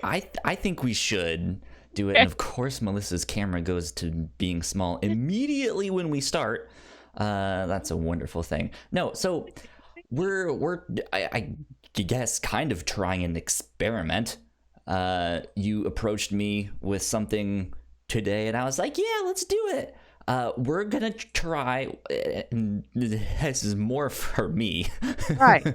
I think we should do it. And of course, Melissa's camera goes to being small immediately when we start. That's a wonderful thing. No, so I guess kind of trying an experiment. You approached me with something today, and I was like, yeah, let's do it. We're gonna try, and this is more for me. Right.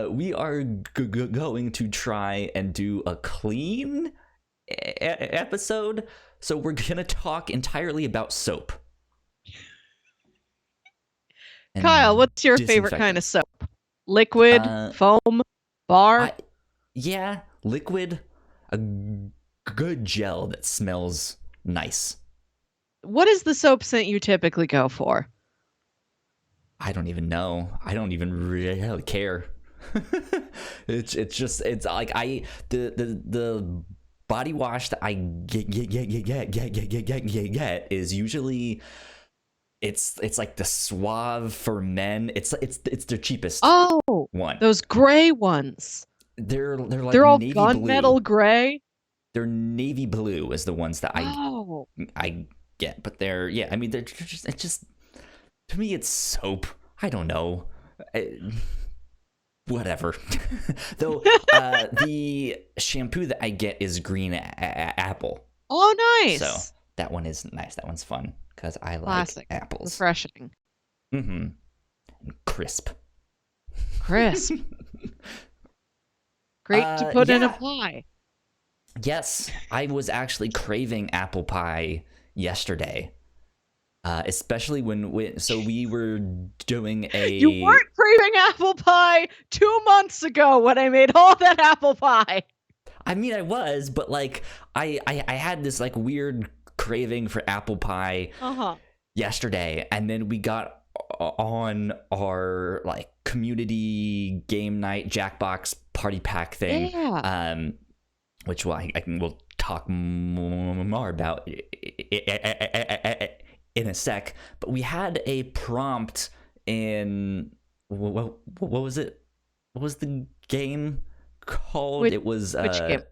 We are going to try and do a clean episode. So we're gonna talk entirely about soap. Kyle, what's your favorite kind of soap? Liquid, foam, bar? Yeah, liquid, a good gel that smells nice. What is the soap scent you typically go for? I don't even know. I don't even really care. It's like the body wash that I get is usually it's like the Suave for men. It's their cheapest. Oh, one. Those gray ones. They're like they're all navy gunmetal blue. gray. They're navy blue is the ones that I get, but they're just it's just to me it's soap. I don't know. Whatever. Though the shampoo that I get is green apple. Oh, nice. So that one is nice. That one's fun because I Classic. like apples. Refreshing. Mm-hmm. And crisp. Crisp. Great to put in a pie. Yes, I was actually craving apple pie yesterday. Especially when we were doing a... You weren't craving apple pie 2 months ago when I made all that apple pie. I mean, I was, but like I had this like weird craving for apple pie yesterday, and then we got on our like community game night Jackbox party pack thing, which we'll talk more about in a sec. But we had a prompt in what was it? What was the game called? It was which game?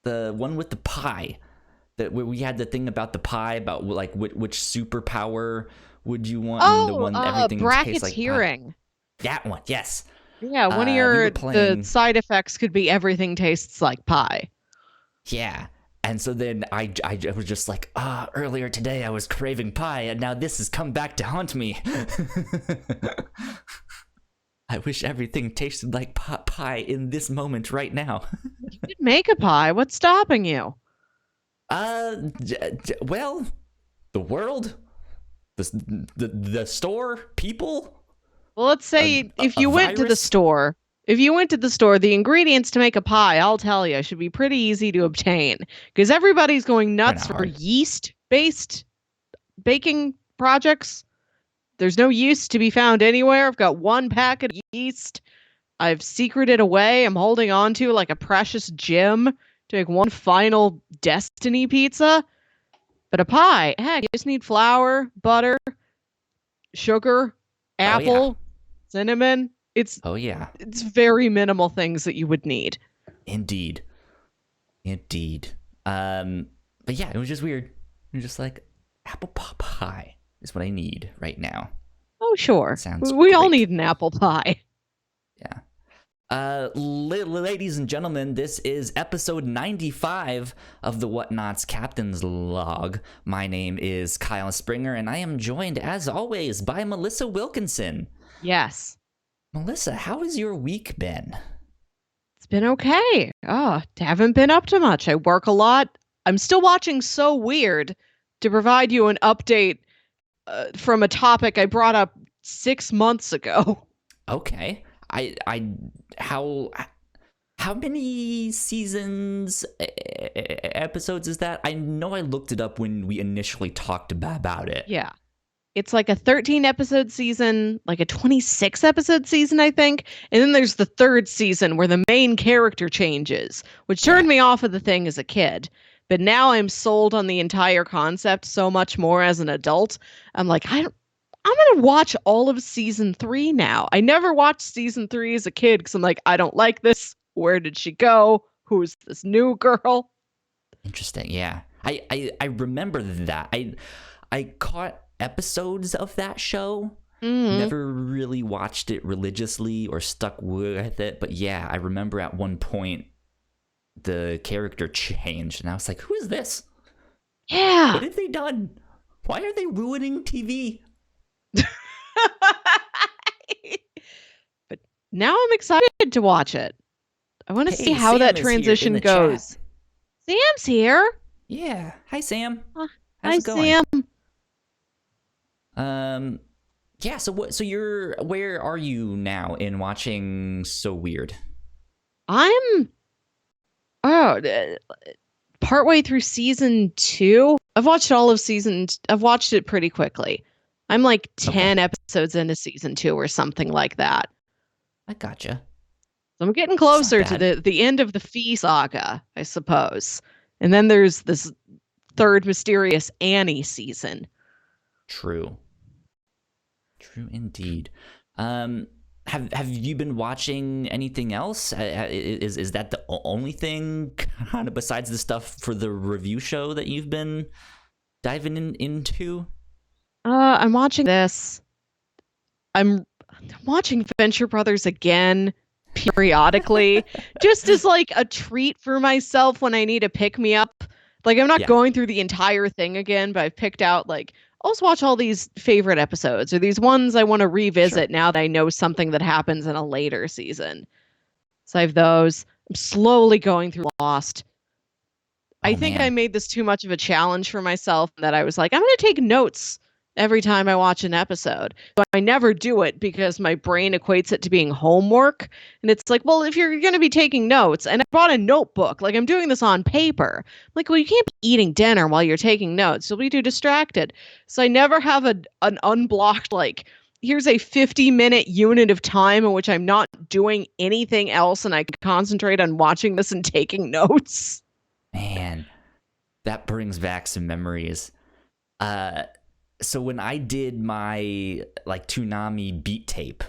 The one with the pie. That where we had the thing about the pie, about like which superpower would you want? Oh, the one everything tastes like bracketeering. Pie. That one, yes. Yeah, one of your the side effects could be everything tastes like pie. Yeah. And so then I was just like, earlier today I was craving pie, and now this has come back to haunt me. I wish everything tasted like pie in this moment right now. You could make a pie. What's stopping you? Well, the world, the store, people. Well, let's say if you went to the store. If you went to the store, the ingredients to make a pie, I'll tell you, should be pretty easy to obtain. Because everybody's going nuts for yeast-based baking projects. There's no yeast to be found anywhere. I've got one packet of yeast. I've secreted away. I'm holding on to like a precious gem to make one final destiny pizza. But a pie, heck, you just need flour, butter, sugar, apple, cinnamon. It's very minimal things that you would need. Indeed. But yeah, it was just weird. It was just like apple pie is what I need right now. Oh, sure. Sounds we great. all need an apple pie. Yeah. Ladies and gentlemen, this is episode 95 of the Whatnauts Captain's Log. My name is Kyle Springer, and I am joined, as always, by Melissa Wilkinson. Yes. Melissa, how has your week been? It's been okay. Haven't been up to much. I work a lot. I'm still watching So Weird to provide you an update from a topic I brought up 6 months ago. Okay. How many seasons, episodes is that? I know I looked it up when we initially talked about it. Yeah. It's like a 13-episode season, like a 26-episode season, I think. And then there's the third season where the main character changes, which turned me off of the thing as a kid. But now I'm sold on the entire concept so much more as an adult. I'm like, I'm going to watch all of season 3 now. I never watched season 3 as a kid because I'm like, I don't like this. Where did she go? who's this new girl? Interesting. Yeah. I remember that. I caught episodes of that show. Never really watched it religiously or stuck with it, but yeah, I remember at one point the character changed and I was like, who is this? Yeah. What have they done? Why are they ruining TV? But now I'm excited to watch it. I want to see how that transition goes. Chat. Sam's here. Yeah. Hi, Sam. How's it going? Sam. Yeah. So where are you now in watching So Weird? I'm partway through season 2. I've watched all of I've watched it pretty quickly. I'm like 10 episodes into season 2 or something like that. I gotcha. So I'm getting closer to the end of the Fee saga, I suppose. And then there's this third mysterious Annie season. True indeed. Have you been watching anything else? Is that the only thing kind of besides the stuff for the review show that you've been diving into? I'm watching this. I'm watching Venture Brothers again periodically, just as like a treat for myself when I need a pick me up. Like I'm not going through the entire thing again, but I've picked out like I'll just watch all these favorite episodes or these ones I want to revisit now that I know something that happens in a later season. So I have those. I'm slowly going through Lost. I think I made this too much of a challenge for myself that I was like, I'm going to take notes every time I watch an episode. So I never do it because my brain equates it to being homework. And it's like, well, if you're going to be taking notes, and I brought a notebook, like I'm doing this on paper. I'm like, well, you can't be eating dinner while you're taking notes. You'll be too distracted. So I never have an unblocked, like, here's a 50-minute unit of time in which I'm not doing anything else and I can concentrate on watching this and taking notes. Man, that brings back some memories. So when I did my like Toonami beat tape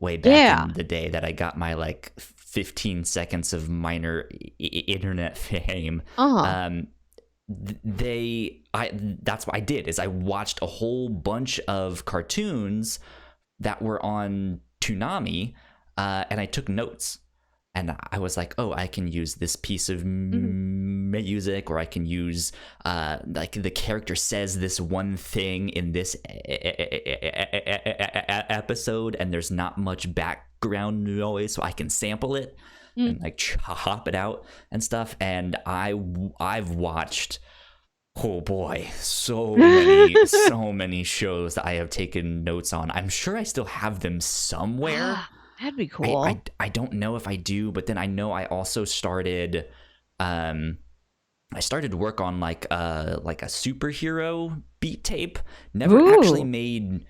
way back in the day that I got my like 15 seconds of minor internet fame, that's what I did is I watched a whole bunch of cartoons that were on Toonami, and I took notes. And I was like, oh, I can use this piece of music, or I can use, like, the character says this one thing in this episode, and there's not much background noise, so I can sample it and, like, chop it out and stuff. And I've watched, oh boy, so many shows that I have taken notes on. I'm sure I still have them somewhere. That'd be cool. I don't know if I do, but then I know I also started work on like a superhero beat tape. Never actually made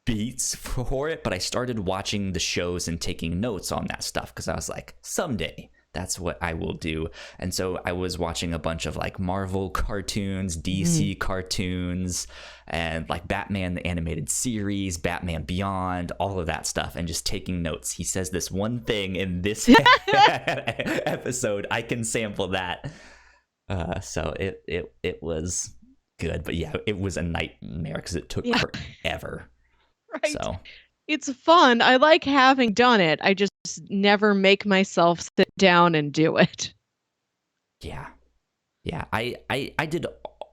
beats for it, but I started watching the shows and taking notes on that stuff because I was like, someday that's what I will do. And so I was watching a bunch of like Marvel cartoons, DC cartoons, and like Batman the animated series, Batman Beyond, all of that stuff, and just taking notes. He says this one thing in this episode, I can sample that. So it was good, but yeah, it was a nightmare because it took forever. Right. So it's fun. I like having done it. I just never make myself sit down and do it. Yeah. I did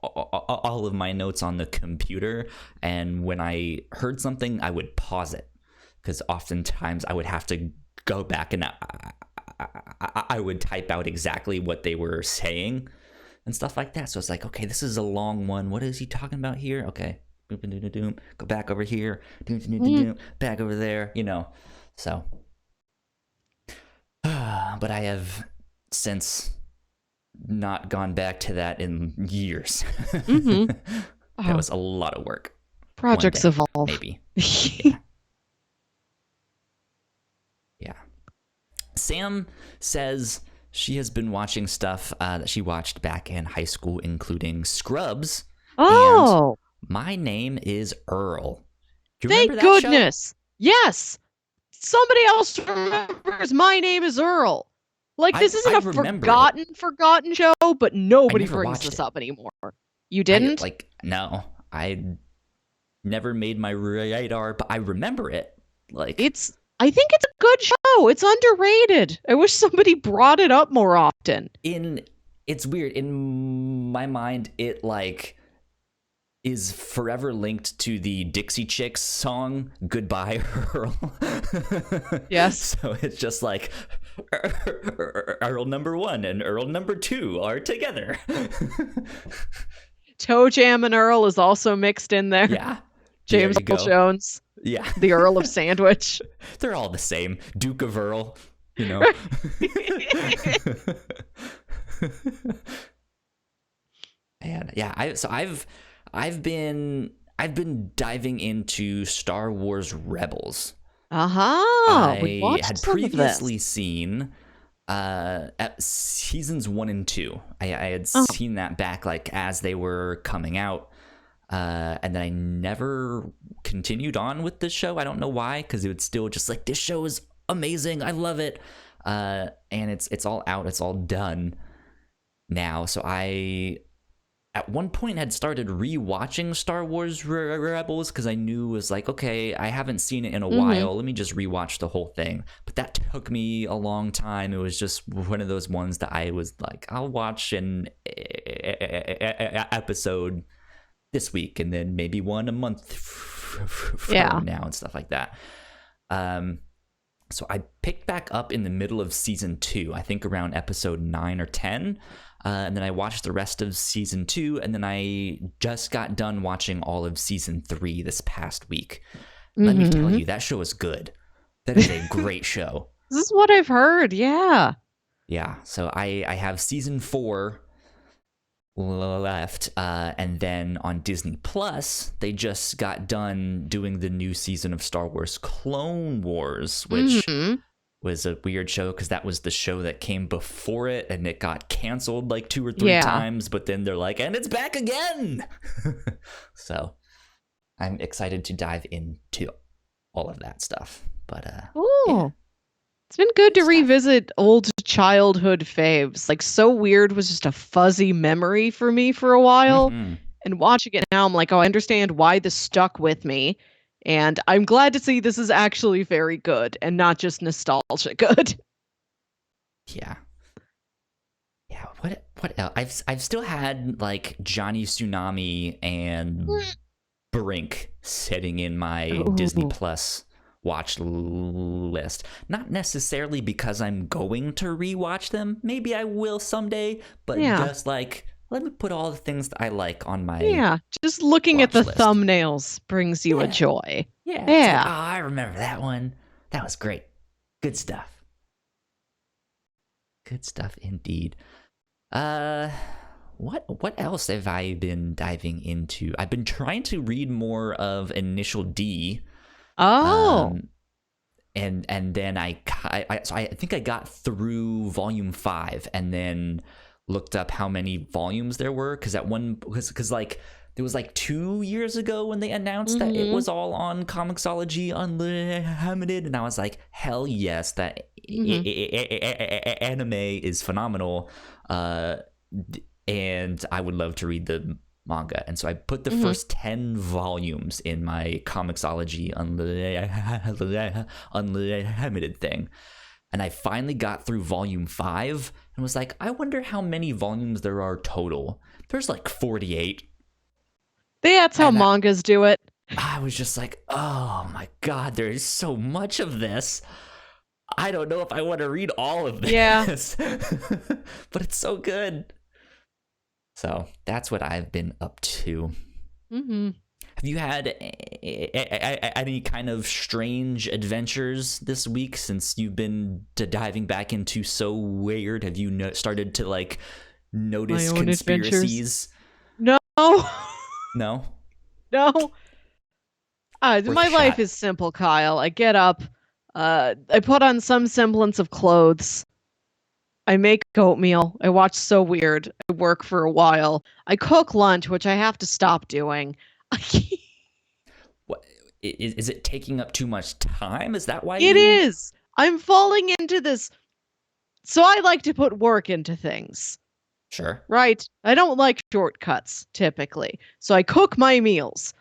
all of my notes on the computer, and when I heard something, I would pause it because oftentimes I would have to go back and I would type out exactly what they were saying and stuff like that. So it's like, okay, this is a long one. What is he talking about here? Okay. Go back over here, back over there, so but I have since not gone back to that in years. That was a lot of work. Projects evolve, maybe. Yeah. Sam says she has been watching stuff that she watched back in high school, including Scrubs. And My Name is Earl. Do you remember that goodness. Show? Yes. Somebody else remembers My Name is Earl. Like, this isn't a forgotten show, but nobody brings this up anymore. You didn't? No. I never made my radar, but I remember it. Like, I think it's a good show. It's underrated. I wish somebody brought it up more often. It's weird. In my mind, it, like, is forever linked to the Dixie Chicks song Goodbye Earl. Yes. So it's just like Earl number 1 and Earl number 2 are together. Toe Jam and Earl is also mixed in there. Yeah. James Earl Jones. Yeah. The Earl of Sandwich. They're all the same. Duke of Earl, you know. And yeah, I've been diving into Star Wars Rebels. I had previously seen at seasons 1 and 2. I had seen that back, like, as they were coming out, and then I never continued on with this show. I don't know why, because it was still just like, this show is amazing, I love it, and it's all out, it's all done now. So I at one point had started rewatching Star Wars Rebels, because I knew it was like, okay, I haven't seen it in a while, let me just rewatch the whole thing. But that took me a long time. It was just one of those ones that I was like, I'll watch an episode this week, and then maybe one a month from now, and stuff like that. So I picked back up in the middle of season 2, I think around episode 9 or 10. And then I watched the rest of season 2, and then I just got done watching all of season 3 this past week. Let me tell you, that show is good. That is a great show. This is what I've heard, yeah. Yeah, so I have season 4 left, and then on Disney Plus, they just got done doing the new season of Star Wars Clone Wars, which was a weird show, because that was the show that came before it, and it got canceled like 2 or 3 times, but then they're like, and it's back again. So I'm excited to dive into all of that stuff. But yeah. It's been good to revisit old childhood faves. Like, So Weird was just a fuzzy memory for me for a while, and watching it now, I'm like, oh, I understand why this stuck with me. And I'm glad to see this is actually very good and not just nostalgia good. Yeah. Yeah. What else? I've still had, like, Johnny Tsunami and Brink sitting in my Disney Plus watch list. Not necessarily because I'm going to rewatch them. Maybe I will someday, but just like, let me put all the things that I like on my just looking at the list. thumbnails brings you a joy. Yeah. Like, oh, I remember that one. That was great. Good stuff. Good stuff indeed. What else have I been diving into? I've been trying to read more of Initial D. And then I think I got through volume 5, and then looked up how many volumes there were, because like it was like 2 years ago when they announced that it was all on Comixology Unlimited, and I was like, hell yes, that anime is phenomenal, and I would love to read the manga. And so I put the first 10 volumes in my Comixology Unlimited thing, and I finally got through volume 5 and was like, I wonder how many volumes there are total. There's like 48. That's how mangas do it. I was just like, oh my god, there is so much of this. I don't know if I want to read all of this. But it's so good. So that's what I've been up to. Have you had any kind of strange adventures this week since you've been diving back into So Weird? Have you started to, like, notice conspiracies? No. No? No. My life is simple, Kyle. I get up, I put on some semblance of clothes, I make oatmeal, I watch So Weird, I work for a while, I cook lunch, which I have to stop doing. What is it taking up too much time? Is that why it is? I'm falling into this So I like to put work into things. Sure. Right? I don't like shortcuts, typically. So I cook my meals.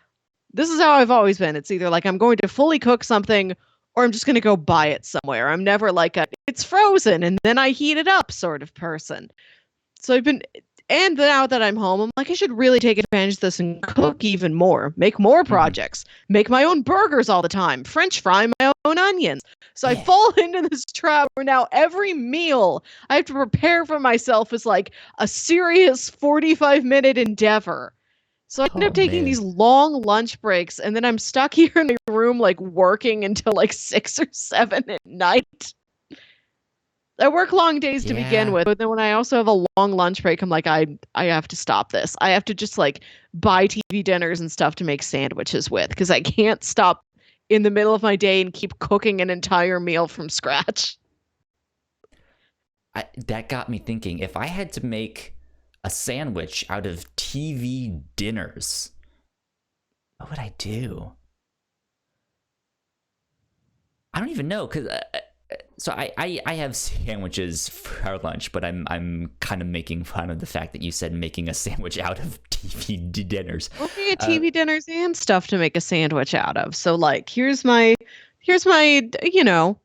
This is how I've always been. It's either like I'm going to fully cook something or I'm just going to go buy it somewhere. I'm never like it's frozen and then I heat it up sort of person. So and now that I'm home, I'm like, I should really take advantage of this and cook even more, make more projects, make my own burgers all the time, French fry my own onions. So I fall into this trap where now every meal I have to prepare for myself is like a serious 45-minute endeavor. So I end up taking these long lunch breaks, and then I'm stuck here in my room, like working until like 6 or 7 at night. I work long days to begin with, but then when I also have a long lunch break, I'm like, I have to stop this. I have to just like buy TV dinners and stuff to make sandwiches with, because I can't stop in the middle of my day and keep cooking an entire meal from scratch. That got me thinking, if I had to make a sandwich out of TV dinners, what would I do? I don't even know, because so I have sandwiches for lunch, but I'm kind of making fun of the fact that you said making a sandwich out of TV dinners. Okay, TV dinners and stuff to make a sandwich out of. So like, here's my you know,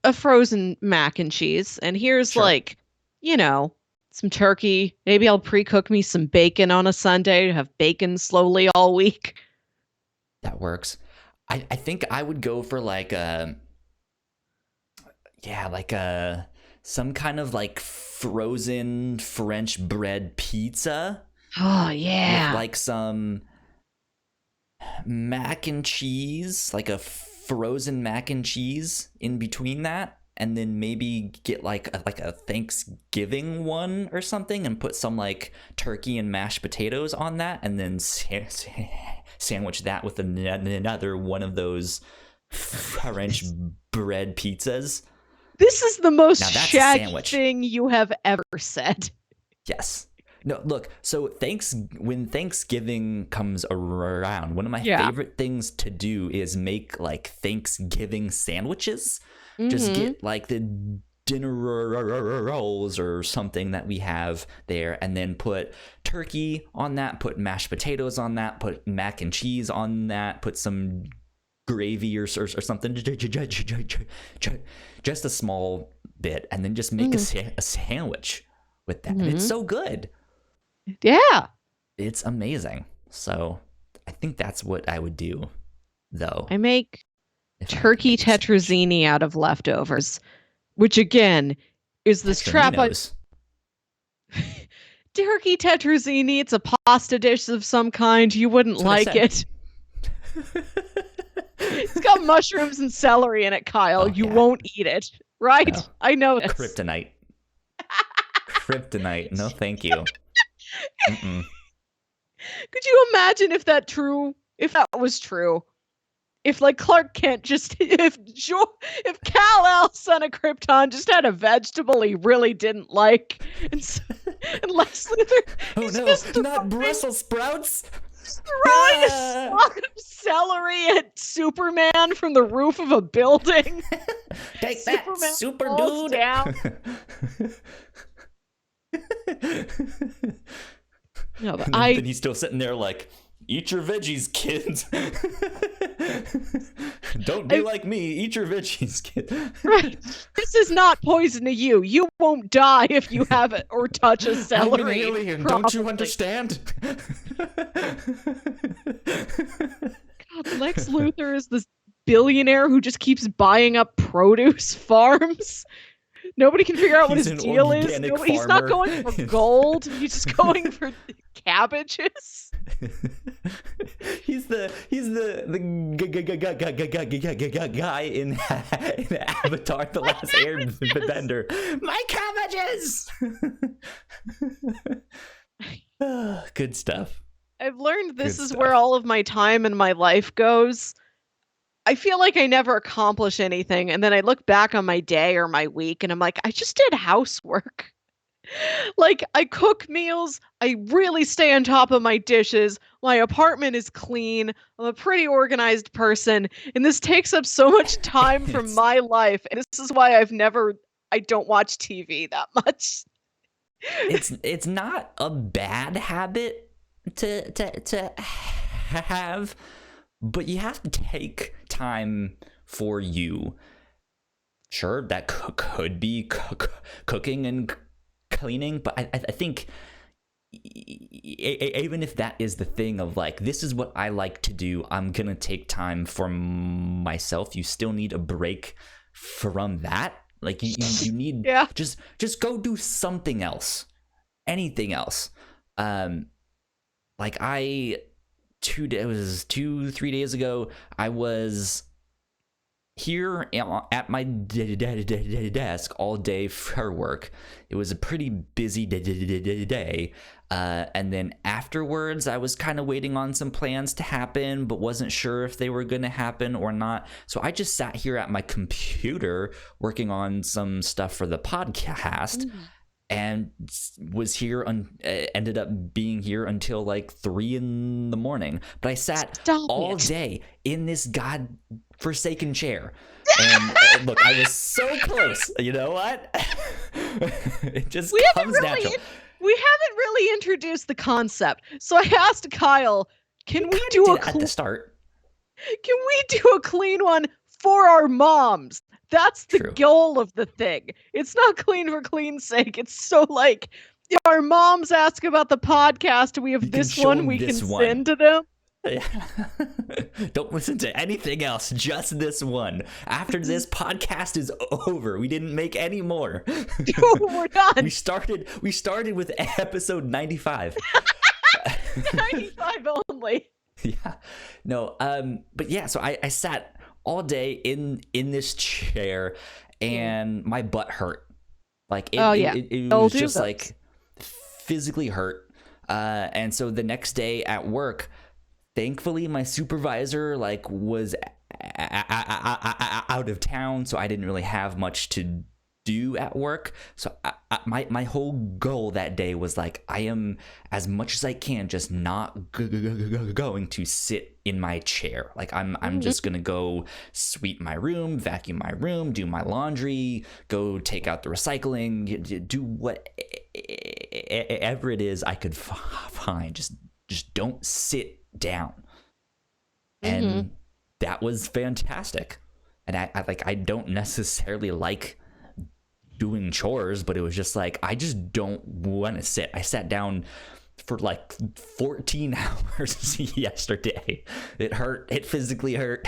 a frozen mac and cheese, and here's like, you know, some turkey. Maybe I'll pre-cook me some bacon on a Sunday to have bacon slowly all week. That works. I think I would go for like some kind of like frozen French bread pizza. Oh yeah. With like some mac and cheese, like a frozen mac and cheese in between that. And then maybe get like a Thanksgiving one or something and put some like turkey and mashed potatoes on that, and then sandwich that with another one of those French bread pizzas. This is the most shaggy thing you have ever said. Yes. No, look, so when Thanksgiving comes around, one of my favorite things to do is make like Thanksgiving sandwiches. Just get like the dinner rolls or something that we have there, and then put turkey on that, put mashed potatoes on that, put mac and cheese on that, put some gravy or something, just a small bit, and then just make a sandwich with that. And it's so good. Yeah. It's amazing. So I think that's what I would do, though. I make turkey tetrazzini out of leftovers, which again is this trap. Turkey tetrazzini, it's a pasta dish of some kind. You wouldn't like it. It's got mushrooms and celery in it, Kyle. You won't eat it, right? No. I know this. Kryptonite. Kryptonite. No, thank you. Could you imagine if that was true? If like Clark Kent if Kal-El, son of Krypton, just had a vegetable he really didn't like, and Lex Luthor, not Brussels sprouts. Throwing a stalk of celery at Superman from the roof of a building. Take Superman that, super falls dude. Down. No, but then he's still sitting there like, eat your veggies, kids. Don't be like me. Eat your veggies, kids. Right. This is not poison to you. You won't die if you have it or touch a celery. I'm an alien. Don't you understand? God, Lex Luthor is this billionaire who just keeps buying up produce farms. Nobody can figure out what his deal is. He's not going for gold. He's just going for cabbages. He's the guy in Avatar: The Last Airbender. My cabbages. Good stuff. I've learned this is where all of my time and my life goes. I feel like I never accomplish anything, and then I look back on my day or my week, and I'm like, I just did housework. Like, I cook meals, I really stay on top of my dishes, my apartment is clean, I'm a pretty organized person, and this takes up so much time from my life, and this is why I've never I don't watch TV that much. It's not a bad habit to have, but you have to take time for you. Sure, that could be cooking and cleaning, but I think even if that is the thing of like, this is what I like to do, I'm gonna take time for myself, you still need a break from that. Like you need just go do something else, anything else. Like it was 2-3 days ago, I was here at my desk all day for work. It was a pretty busy day. And then afterwards, I was kind of waiting on some plans to happen, but wasn't sure if they were going to happen or not. So I just sat here at my computer working on some stuff for the podcast. And was here, ended up being here until like 3 a.m. But I sat all day in this godforsaken chair. And look, I was so close. You know what? It just comes natural. We haven't really introduced the concept. So I asked Kyle, can we do at the start? Can we do a clean one for our moms? That's the goal of the thing. It's not clean for clean's sake. It's so like, if our moms ask about the podcast, we have this one we can send to them. Don't listen to anything else, just this one. After this podcast is over, we didn't make any more. We're done. We started with episode 95. 95 only. Yeah. No, but yeah, so I sat all day in this chair and my butt hurt. Like it was just like physically hurt. And so the next day at work, thankfully my supervisor like was out of town, so I didn't really have much to do at work. So my whole goal that day was like, I am, as much as I can, just not going to sit in my chair. Like I'm just gonna go sweep my room, vacuum my room, do my laundry, go take out the recycling, do whatever it is I could find. Just don't sit down. And that was fantastic. And I don't necessarily like doing chores, but it was just like, I just don't want to sit. I sat down for like 14 hours yesterday. It hurt. It physically hurt.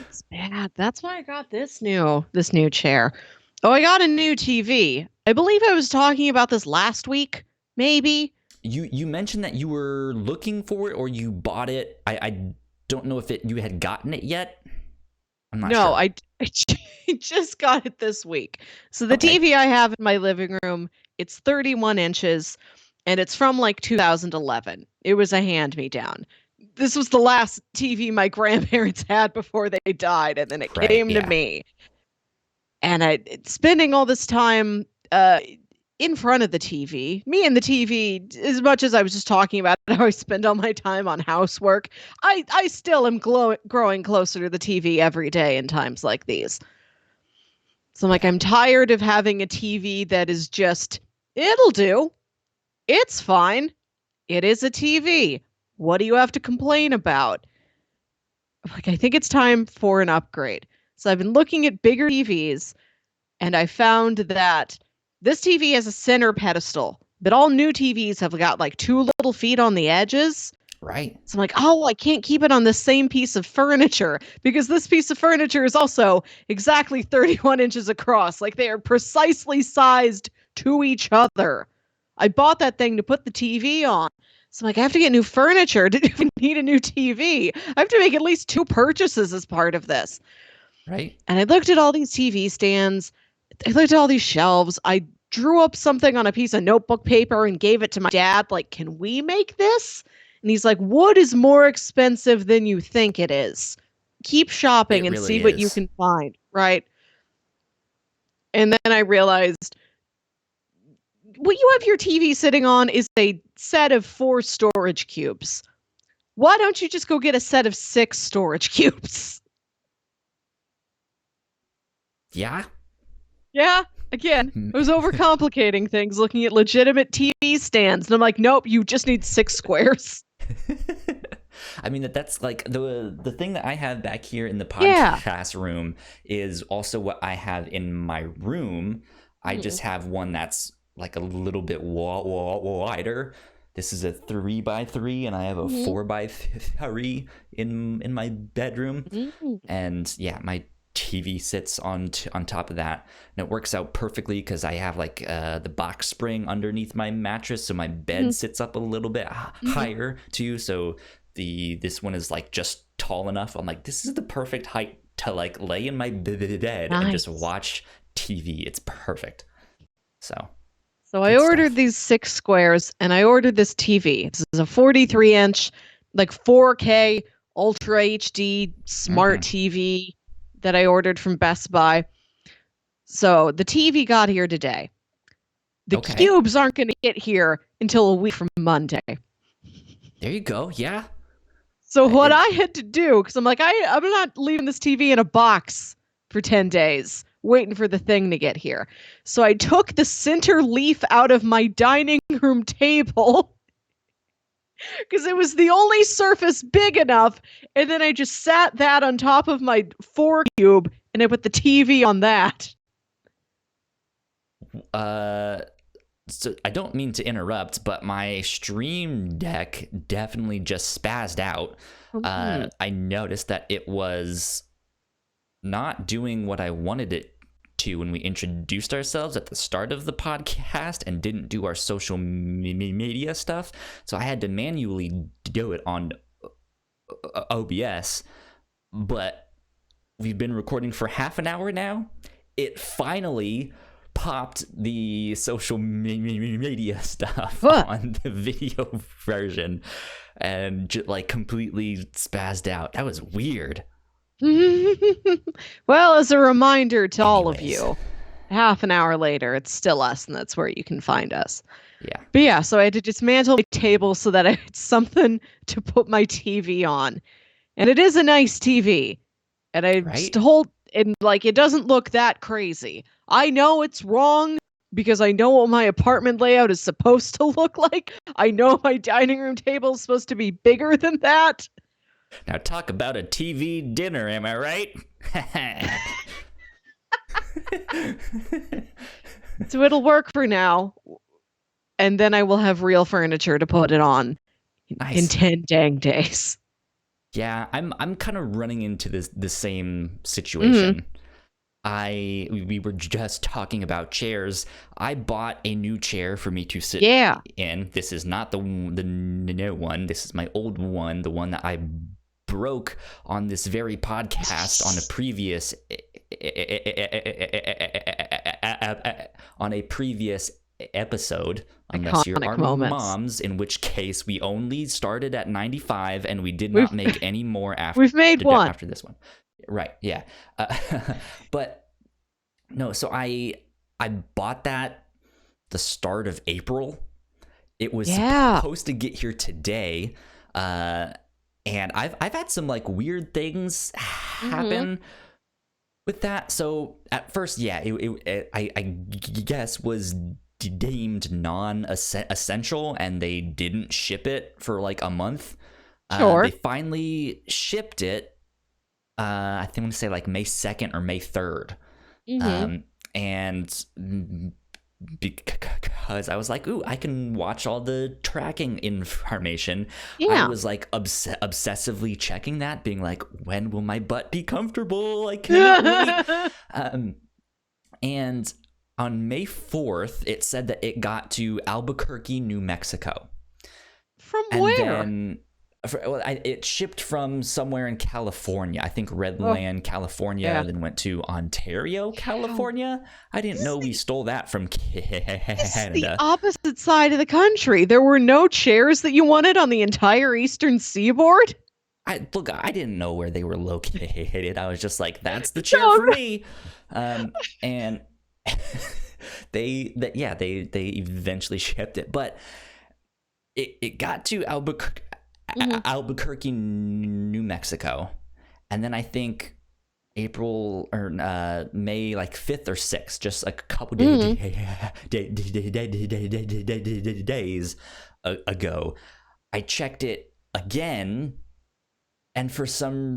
It's bad. That's why I got this new chair. Oh, I got a new TV. I believe I was talking about this last week, maybe. You mentioned that you were looking for it or you bought it. I don't know if you had gotten it yet. I'm not sure. No, I just got it this week. So the TV I have in my living room, it's 31 inches, and it's from like 2011. It was a hand-me-down. This was the last TV my grandparents had before they died, and then it came to me. And spending all this time in front of the TV, me and the TV, as much as I was just talking about how I spend all my time on housework, I still am growing closer to the TV every day in times like these. So I'm like, I'm tired of having a TV that is just, it'll do. It's fine. It is a TV. What do you have to complain about? Like, I think it's time for an upgrade. So I've been looking at bigger TVs, and I found that this TV has a center pedestal, but all new TVs have got like 2 little feet on the edges. Right. So I'm like, oh, I can't keep it on the same piece of furniture because this piece of furniture is also exactly 31 inches across. Like they are precisely sized to each other. I bought that thing to put the TV on. So I'm like, I have to get new furniture to even need a new TV. I have to make at least 2 purchases as part of this. Right. And I looked at all these TV stands. I looked at all these shelves. I drew up something on a piece of notebook paper and gave it to my dad. Like, can we make this? And he's like, wood is more expensive than you think it is. Keep shopping and see what you can find. Right. And then I realized what you have your TV sitting on is a set of 4 storage cubes. Why don't you just go get a set of 6 storage cubes? Yeah. Yeah. Again, I was overcomplicating things, looking at legitimate TV stands, and I'm like, nope, you just need 6 squares. I mean, that's like the thing that I have back here in the podcast room is also what I have in my room. I just have one that's like a little bit wider. This is a 3x3, and I have a 4x3 in my bedroom. And yeah, my TV sits on top of that, and it works out perfectly because I have like the box spring underneath my mattress, so my bed sits up a little bit higher too. So this one is like just tall enough. I'm like, this is the perfect height to like lay in my bed and just watch TV. It's perfect. So I ordered these 6 squares, and I ordered this TV. This is a 43-inch, like 4K Ultra HD smart TV that I ordered from Best Buy. So the TV got here today. The cubes aren't going to get here until a week from Monday. There you go. Yeah. So what I had to do, because I'm like, I'm not leaving this TV in a box for 10 days, waiting for the thing to get here. So I took the center leaf out of my dining room table because it was the only surface big enough. And then I just sat that on top of my 4 cube, and I put the TV on that. So I don't mean to interrupt, but my Stream Deck definitely just spazzed out. I noticed that it was not doing what I wanted it to when we introduced ourselves at the start of the podcast and didn't do our social media stuff. So I had to manually do it on OBS, but we've been recording for half an hour now. It finally popped the social media stuff on the video version and just like completely spazzed out. That was weird. Well, as a reminder to all of you, half an hour later, it's still us, and that's where you can find us. Yeah. But yeah, so I had to dismantle my table so that I had something to put my TV on. And it is a nice TV. And I just hold, and like, it doesn't look that crazy. I know it's wrong because I know what my apartment layout is supposed to look like. I know my dining room table is supposed to be bigger than that. Now talk about a TV dinner, am I right? So it'll work for now. And then I will have real furniture to put it on in 10 dang days. Yeah, I'm kind of running into the same situation. We were just talking about chairs. I bought a new chair for me to sit in. This is not the new one. This is my old one, the one that I broke on this very podcast on a previous episode. Unless you're our moms, in which case we only started at 95 and we did not make any more after. We've made one after this one. Right, yeah. But no, so I bought that the start of April. It was supposed to get here today. And I've had some like weird things happen with that. So at first, I guess was deemed non-essential, and they didn't ship it for like a month. They finally shipped it. I think I'm gonna say like May 2nd or May 3rd. And because I was like, ooh, I can watch all the tracking information. I was like obsessively checking that, being like, when will my butt be comfortable? I cannot wait. And on May 4th, it said that it got to Albuquerque, New Mexico. From where? Then, it shipped from somewhere in California. I think Redland, California, then went to Ontario, California. I didn't know we stole that from Canada. This is the opposite side of the country. There were no chairs that you wanted on the entire eastern seaboard? I didn't know where they were located. I was just like, that's the chair for me. And they eventually shipped it, but it got to Albuquerque, New Mexico, and then I think April or May like 5th or 6th, just a couple days ago. I checked it again, and for some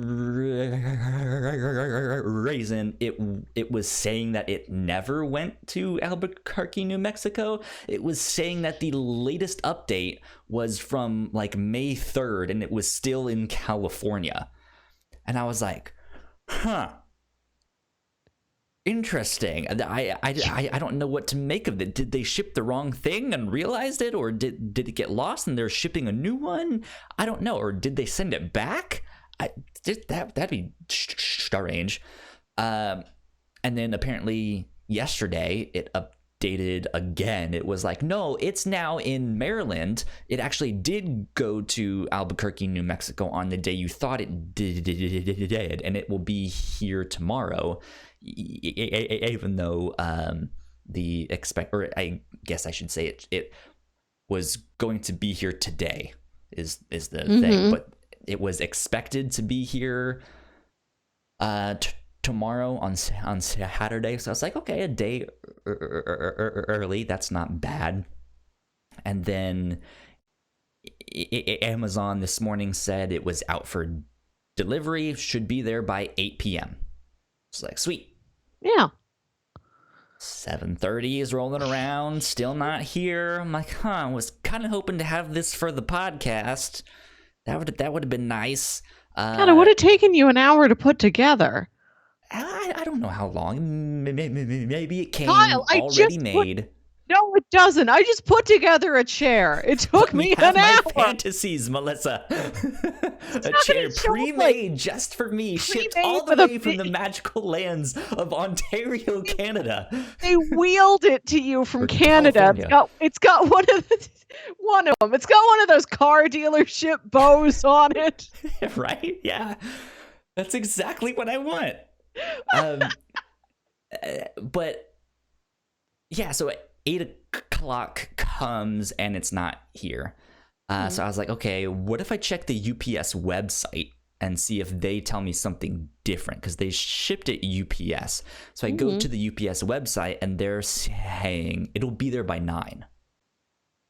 reason, it was saying that it never went to Albuquerque, New Mexico. It was saying that the latest update was from like May 3rd, and it was still in California. And I was like, huh. Interesting. I don't know what to make of it. Did they ship the wrong thing and realized it, or did it get lost and they're shipping a new one? I don't know. Or did they send it back? That'd be strange. And then apparently yesterday it updated again. It was like, no, it's now in Maryland. It actually did go to Albuquerque, New Mexico on the day you thought it did, and it will be here tomorrow. Even though I guess I should say it was going to be here today is the thing, but it was expected to be here tomorrow on Saturday. So I was like, okay, a day early, that's not bad. And then Amazon this morning said it was out for delivery, should be there by 8 p.m. It's like, sweet. Yeah. 7:30 is rolling around, still not here. I'm like, I was kind of hoping to have this for the podcast. That would have been nice. God, it would have taken you an hour to put together. I don't know how long. Maybe it came already made. No, it doesn't. I just put together a chair. It took me an hour. Fantasies, Melissa. A chair pre-made just for me, shipped all the way from the magical lands of Ontario, Canada. They wheeled it to you from Canada. It's got one of them. It's got one of those car dealership bows on it. Right? Yeah. That's exactly what I want. But yeah, so 8 o'clock comes and it's not here. So I was like, okay, what if I check the UPS website and see if they tell me something different? Because they shipped it UPS. So I go to the UPS website and they're saying it'll be there by 9.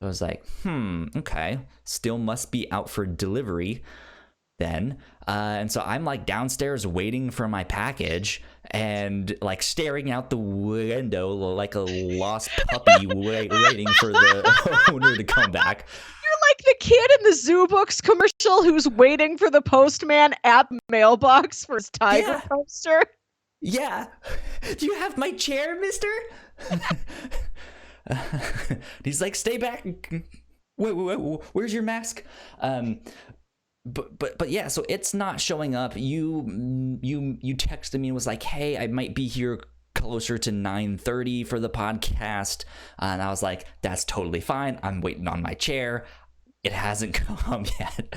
I was like, okay, still must be out for delivery then. And so I'm like downstairs waiting for my package and like staring out the window like a lost puppy waiting for the owner to come back. You're like the kid in the Zoo Books commercial who's waiting for the postman at the mailbox for his tiger poster. Yeah. Do you have my chair, mister? He's like, stay back. Where's your mask? But yeah, so it's not showing up. You texted me and was like, hey, I might be here closer to 9:30 for the podcast. And I was like, that's totally fine. I'm waiting on my chair. It hasn't come yet.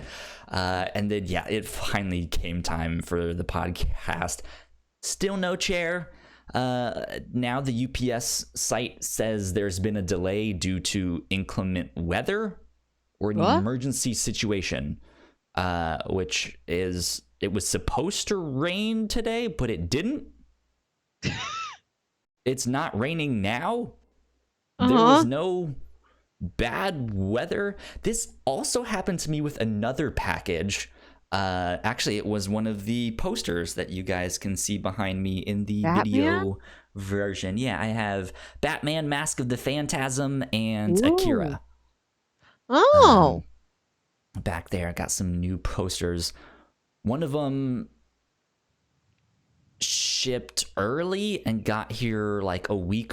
And then, yeah, it finally came time for the podcast. Still no chair. Now the UPS site says there's been a delay due to inclement weather or an emergency situation. Which is, it was supposed to rain today, but it didn't. It's not raining now. There was no bad weather. This also happened to me with another package. Actually, it was one of the posters that you guys can see behind me in the video version. Yeah, I have Batman, Mask of the Phantasm, and Akira. Back there, I got some new posters. One of them shipped early and got here like a week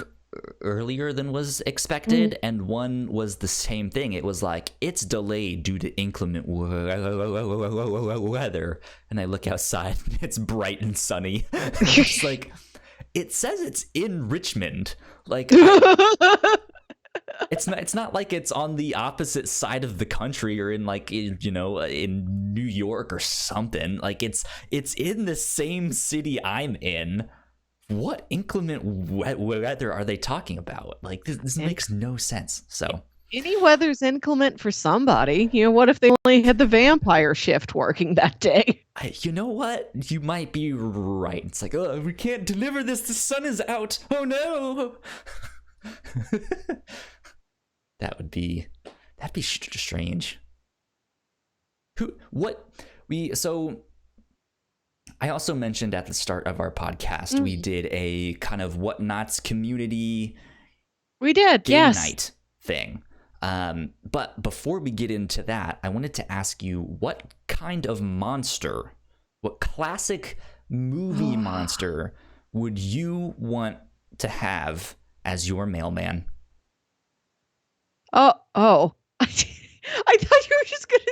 earlier than was expected, and one was the same thing. It was like, it's delayed due to inclement weather. And I look outside, it's bright and sunny. It's like, it says it's in Richmond. Like, it's not like it's on the opposite side of the country or in like in New York or something. Like it's in the same city I'm in. What inclement weather are they talking about? Like this makes no sense. So Any weather's inclement for somebody. What if they only had the vampire shift working that day? You know what? You might be right. It's like, oh, we can't deliver this. The sun is out. Oh no. That'd be strange. I also mentioned at the start of our podcast, we did a kind of Whatnauts community. We did, game night thing. But before we get into that, I wanted to ask you, what kind of monster, what classic movie monster would you want to have as your mailman? Oh. I thought you were just going to...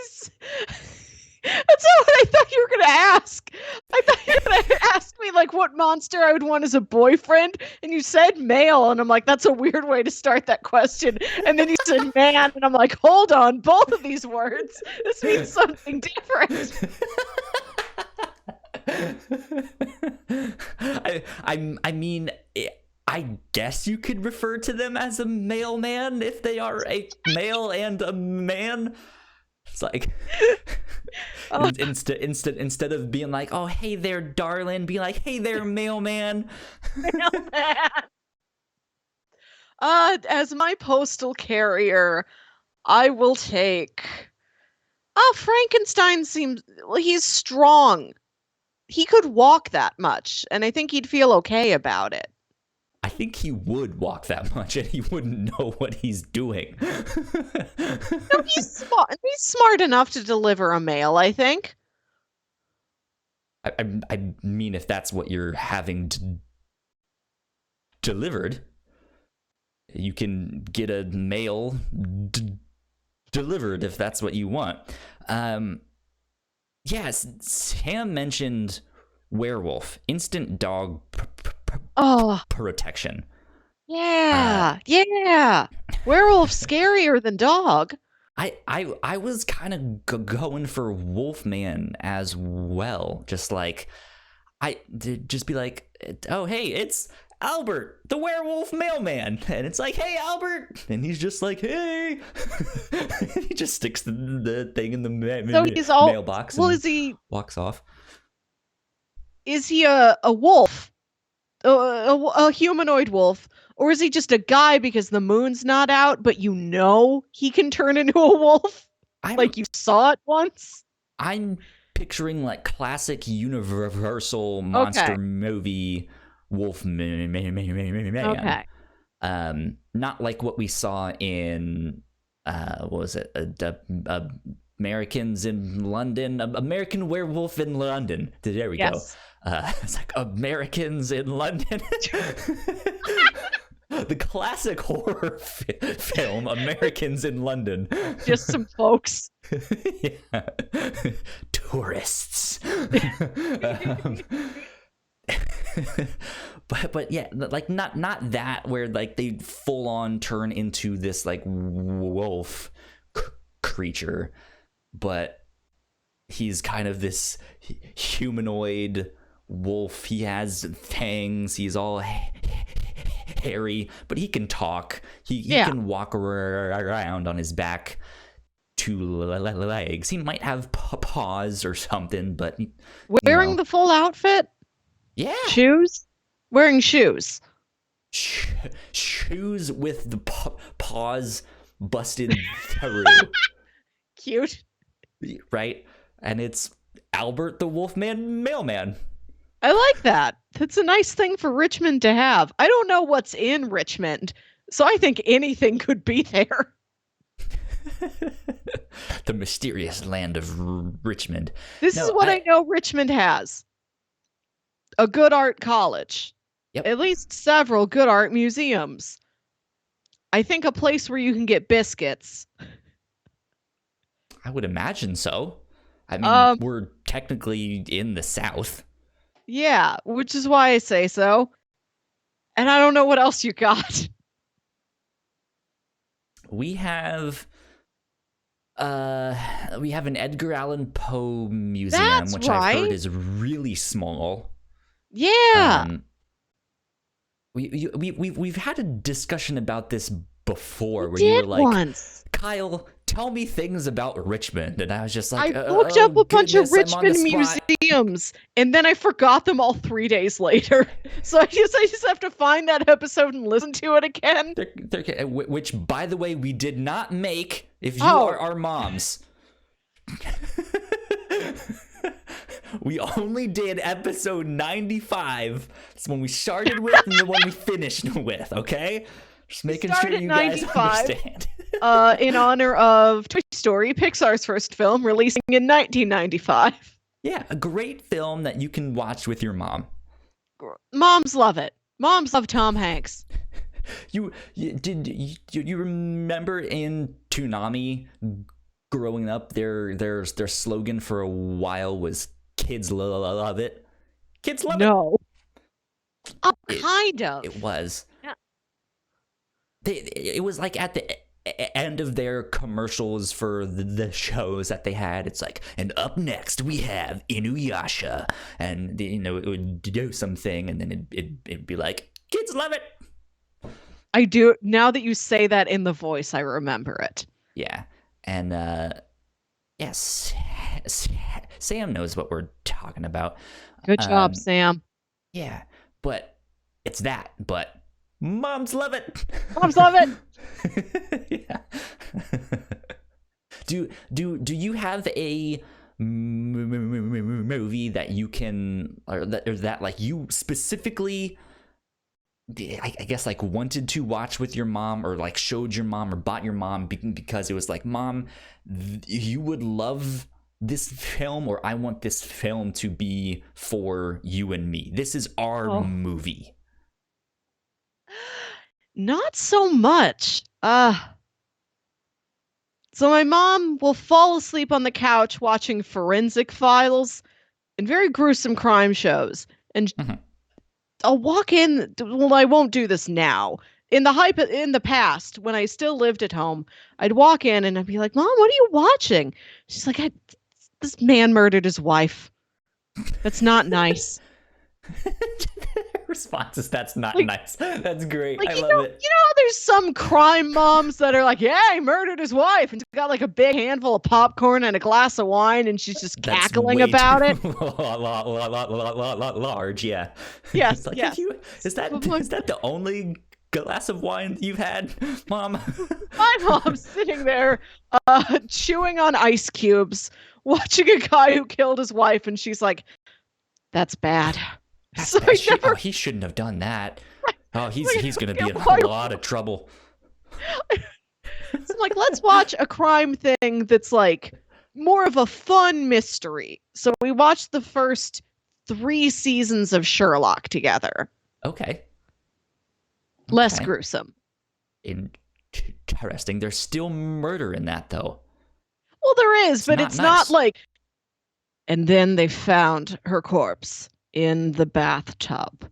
That's not what I thought you were going to ask. I thought you were going to ask me, like, what monster I would want as a boyfriend, and you said male, and I'm like, that's a weird way to start that question. And then you said man, and I'm like, hold on, both of these words, this means something different. I mean, I guess you could refer to them as a mailman if they are a male and a man. It's like instead of being like, oh, hey there, darling, be like, hey there, mailman. Mailman. As my postal carrier, I will take. Frankenstein seems. Well, he's strong. He could walk that much, and I think he'd feel okay about it. I think he would walk that much and he wouldn't know what he's doing. No, he's smart. He's smart enough to deliver a mail, I think. I mean, if that's what you're having delivered, you can get a mail delivered if that's what you want. Yes, Sam mentioned werewolf, instant dog protection. Yeah. Werewolf's scarier than dog. I was kind of going for Wolfman as well. Just like, just be like, oh, hey, it's Albert, the werewolf mailman. And it's like, hey, Albert. And he's just like, hey. He just sticks the thing in the mailbox and walks off. Is he a wolf? A humanoid wolf? Or is he just a guy because the moon's not out, but he can turn into a wolf? Like you saw it once? I'm picturing like classic Universal monster movie wolf man. Okay. Not like what we saw in, what was it? Americans in London, American Werewolf in London. There we go. It's like Americans in London. The classic horror film, Americans in London. Just some folks. Yeah. Tourists. But yeah, like not that where like they full on turn into this like wolf creature, but he's kind of this humanoid wolf. He has fangs. He's all hairy, but he can talk. He can walk around on his back, 2 legs. He might have paws or something, but wearing the full outfit. Yeah. Shoes. Wearing shoes. Shoes with the paws busted through. Cute. Right? And it's Albert the Wolfman mailman. I like that. That's a nice thing for Richmond to have. I don't know what's in Richmond, so I think anything could be there. The mysterious land of Richmond. This is what I know Richmond has. A good art college. Yep. At least several good art museums. I think a place where you can get biscuits. I would imagine so. I mean, we're technically in the South. Yeah, which is why I say so. And I don't know what else you got. We have an Edgar Allan Poe museum, which I've heard is really small. Yeah. We've had a discussion about this before where did you were like, once. Kyle, tell me things about Richmond. And I was just like, I looked up a bunch of Richmond museums. and then I forgot them all 3 days later. So I just have to find that episode and listen to it again. Which, by the way, we did not make if you are our moms. We only did episode 95. It's when we started with and the one we finished with, okay? Just making sure you guys understand. In honor of Toy Story, Pixar's first film, releasing in 1995. Yeah, a great film that you can watch with your mom. Moms love it. Moms love Tom Hanks. You remember in Toonami growing up, their slogan for a while was "Kids love it." Kids love it. No. Oh, kind of. It was. Yeah. It was like at the end of their commercials for the shows that they had. It's like, and up next we have Inuyasha, and it would do something, and then it'd be like, kids love it. I do. Now that you say that in the voice, I remember it. Yeah, and yes, Sam knows what we're talking about. Good job, Sam. Yeah, but it's that. But moms love it. Moms love it. Yeah. Do you have a movie that you can or that like you specifically, I guess, like wanted to watch with your mom, or like showed your mom or bought your mom because it was like, Mom, you would love this film, or I want this film to be for you and me. This is our movie. Not so much. So my mom will fall asleep on the couch watching Forensic Files and very gruesome crime shows. And I'll walk in. Well, I won't do this now. In the past, when I still lived at home, I'd walk in and I'd be like, Mom, what are you watching? She's like, this man murdered his wife. That's not nice. Response is, that's not nice. That's great. I love it. You know, there's some crime moms that are like, yeah, he murdered his wife, and she's got like a big handful of popcorn and a glass of wine, and she's just cackling about it. Large, yeah. Yes, like, yes. Is that the only glass of wine you've had, Mom? My mom's sitting there chewing on ice cubes, watching a guy who killed his wife, and she's like, that's bad. So he shouldn't have done that. Oh, he's going to be in a lot of trouble. So I'm like, let's watch a crime thing that's like more of a fun mystery. So we watched the first 3 seasons of Sherlock together. Okay. Less gruesome. Interesting. There's still murder in that, though. Well, there is, but it's not like... And then they found her corpse in the bathtub.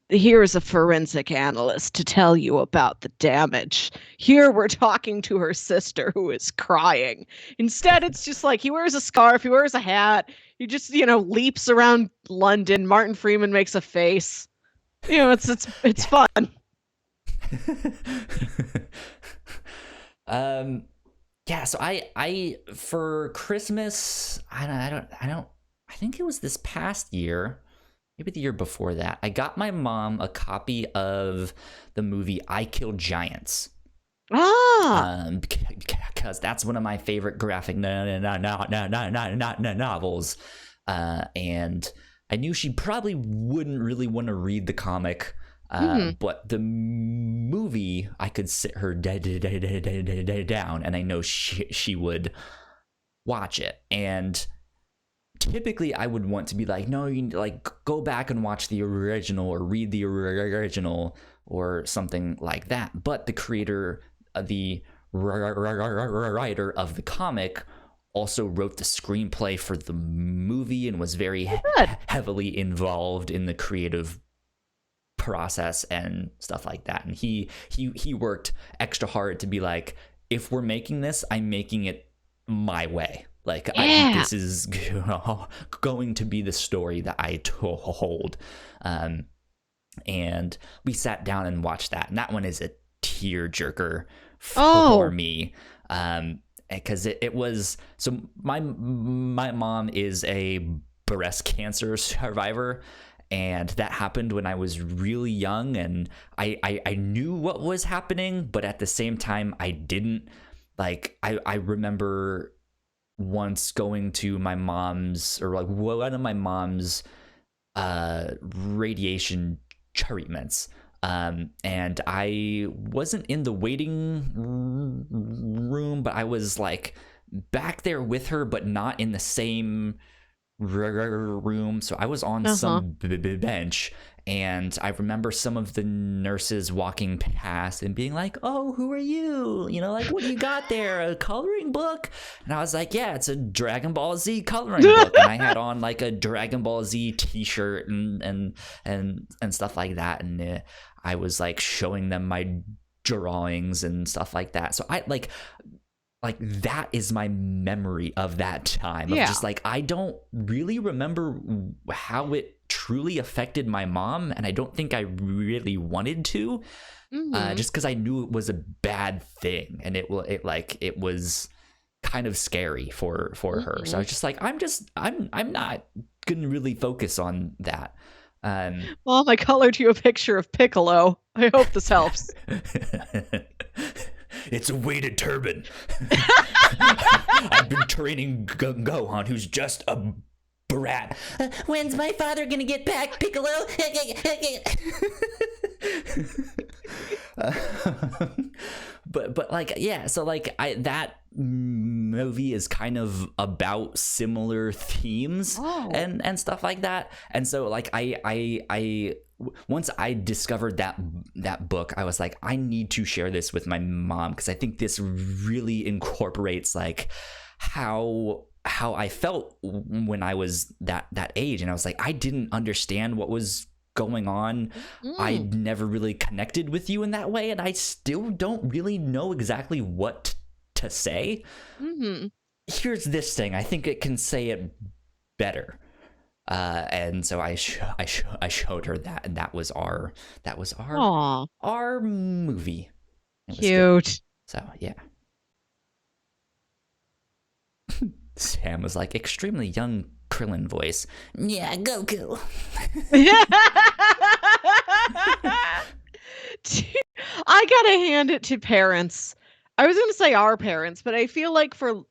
Here is a forensic analyst to tell you about the damage. Here we're talking to her sister who is crying. Instead, it's just like he wears a scarf, he wears a hat, he just, leaps around London. Martin Freeman makes a face. It's fun. Yeah, so I for Christmas, I think it was this past year, maybe the year before that, I got my mom a copy of the movie I Killed Giants. Because that's one of my favorite graphic novels. And I knew she probably wouldn't really want to read the comic. But the movie, I could sit her down, and I know she would watch it. And typically, I would want to be like, no, you go back and watch the original or read the original or something like that. But the creator, the writer of the comic, also wrote the screenplay for the movie and was very heavily involved in the creative process and stuff like that. And he worked extra hard to be like, if we're making this, I'm making it my way. Like, this is going to be the story that I told. And we sat down and watched that. And that one is a tearjerker for me. Because it was, so my mom is a breast cancer survivor, and that happened when I was really young, and I knew what was happening, but at the same time I didn't. Like I remember once going to my mom's, or like one of my mom's radiation treatments, and I wasn't in the waiting room, but I was like back there with her, but not in the same room. So I was on some bench, and I remember some of the nurses walking past and being like, "Oh, who are you? You know, like, what do you got there? A coloring book?" And I was like, "Yeah, it's a Dragon Ball Z coloring book." And I had on like a Dragon Ball Z t-shirt and stuff like that, and I was like showing them my drawings and stuff like that. So I like that is my memory of that time. Of just like, I don't really remember how it truly affected my mom, and I don't think I really wanted to, just because I knew it was a bad thing, and it was kind of scary for her. So I was just like, I'm not gonna really focus on that. Mom, I colored you a picture of Piccolo. I hope this helps. It's a weighted turban. I've been training Gohan, who's just a brat. When's my father gonna get back, Piccolo? But like, yeah, so like that movie is kind of about similar themes and stuff like that. And so like I once I discovered that book, I was like, I need to share this with my mom, because I think this really incorporates like how I felt when I was that age. And I was like, I didn't understand what was going on. I never really connected with you in that way, and I still don't really know exactly what to say. Here's this thing, I think it can say it better. And so I showed her that, and that was our movie. It was cute. Good. So yeah. Sam was like, extremely young Krillin voice. Yeah, Goku. I gotta hand it to parents. I was gonna say our parents, but I feel like for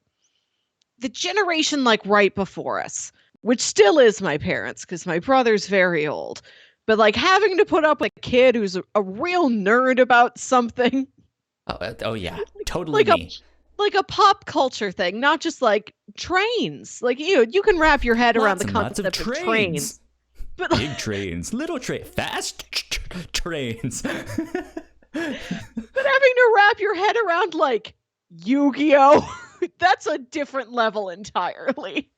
the generation like right before us, which still is my parents, because my brother's very old, but like having to put up with a kid who's a real nerd about something. Oh yeah, totally like me. Like a pop culture thing, not just like trains. Like you can wrap your head around the concept of trains. But big trains, little trains, fast trains. But having to wrap your head around like Yu-Gi-Oh, that's a different level entirely.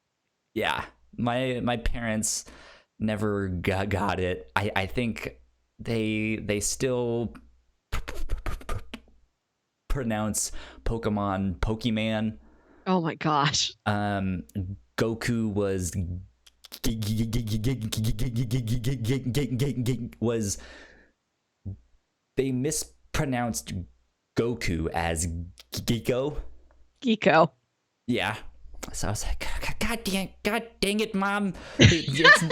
Yeah, my parents never got it. I think they still pronounce Pokemon. Oh my gosh. Goku was they mispronounced Goku as Geeko. Yeah. So I was like, God dang it, Mom. It's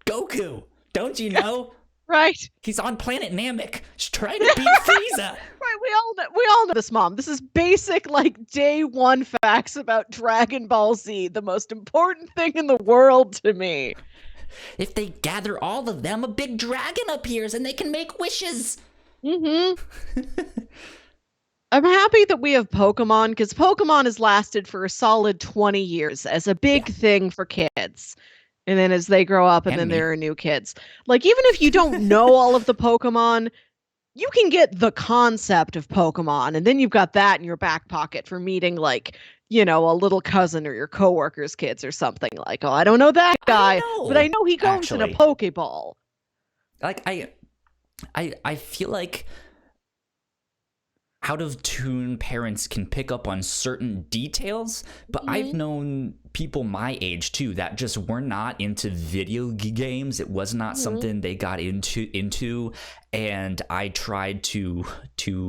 Goku. Don't you know? Right. He's on planet Namek. He's trying to beat Frieza. Right, we all know this, Mom. This is basic, like, day one facts about Dragon Ball Z, the most important thing in the world to me. If they gather all of them, a big dragon appears and they can make wishes. I'm happy that we have Pokemon, because Pokemon has lasted for a solid 20 years as a big thing for kids. And then as they grow up, and then there are new kids. Like, even if you don't know all of the Pokemon, you can get the concept of Pokemon, and then you've got that in your back pocket for meeting, like, you know, a little cousin or your coworker's kids or something. Like, oh, I don't know that guy, but I know he goes in a Pokeball. Like, I feel like out of tune parents can pick up on certain details, but I've known people my age too that just were not into video games. It was not something they got into, and I tried to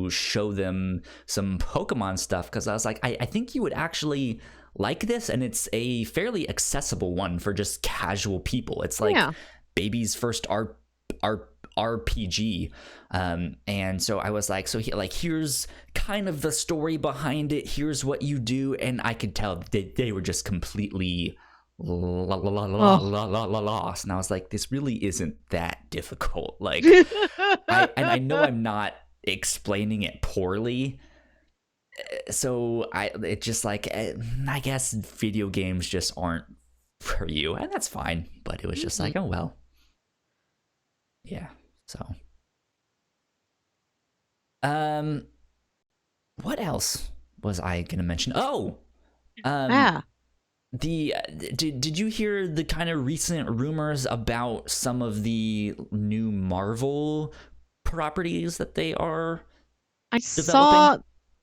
show them some Pokemon stuff because I was like, I think you would actually like this, and it's a fairly accessible one for just casual people. It's like baby's first RPG. And so I was like, here's kind of the story behind it. Here's what you do. And I could tell they were just completely lost. And I was like, this really isn't that difficult. Like, I know I'm not explaining it poorly. So it just like, I guess video games just aren't for you. And that's fine. But it was just like, oh, well. Yeah. So, what else was I gonna mention? Oh, did you hear the kind of recent rumors about some of the new Marvel properties that they are developing? Saw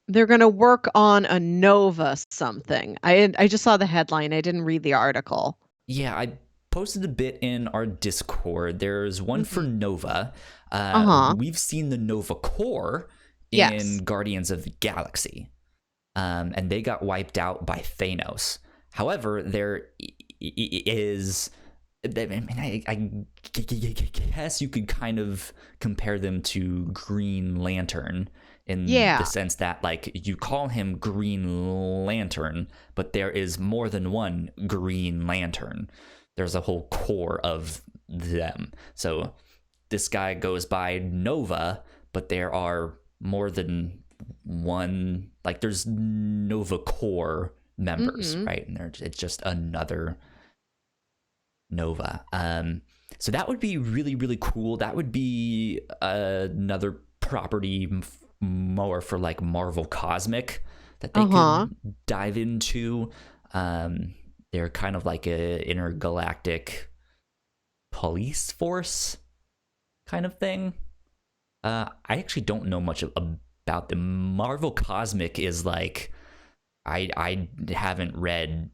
they're gonna work on a Nova something. I just saw the headline. I didn't read the article. Yeah, I posted a bit in our Discord. There's one for Nova. We've seen the Nova Core in Guardians of the Galaxy, and they got wiped out by Thanos. However, there is, I guess you could kind of compare them to Green Lantern in the sense that, like, you call him Green Lantern, but there is more than one Green Lantern. There's a whole core of them. So this guy goes by Nova, but there are more than one. Like, there's Nova Core members, right? And it's just another Nova. So that would be really, really cool. That would be another property more for like Marvel Cosmic that they could dive into. They're kind of like a intergalactic police force kind of thing. I actually don't know much about them. Marvel Cosmic is like, I haven't read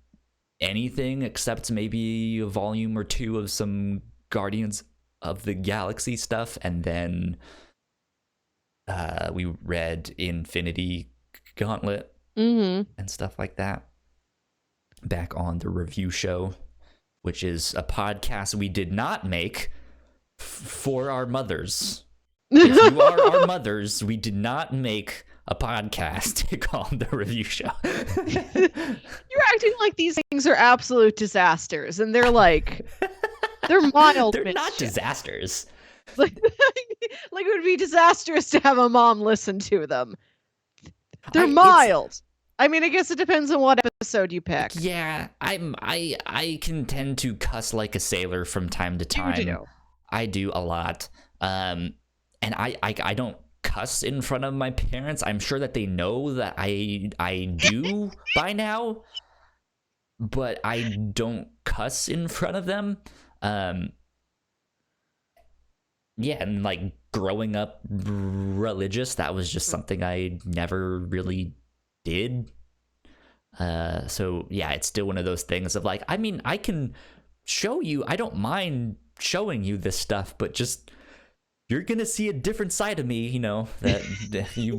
anything except maybe a volume or two of some Guardians of the Galaxy stuff, and then we read Infinity Gauntlet and stuff like that back on the review show, which is a podcast we did not make for our mothers. If you are our mothers, we did not make a podcast called the review show. You're acting like these things are absolute disasters, and they're like, they're mild. They're not disasters. Like it would be disastrous to have a mom listen to them. They're mild. I mean, I guess it depends on what episode you pick. Yeah, I can tend to cuss like a sailor from time to time. You do. I do a lot. And I don't cuss in front of my parents. I'm sure that they know that I do by now, but I don't cuss in front of them. Yeah, and like growing up religious, that was just something I never really did. So yeah, it's still one of those things of like, I mean, I can show you, I don't mind showing you this stuff, but just, you're gonna see a different side of me, you know, that you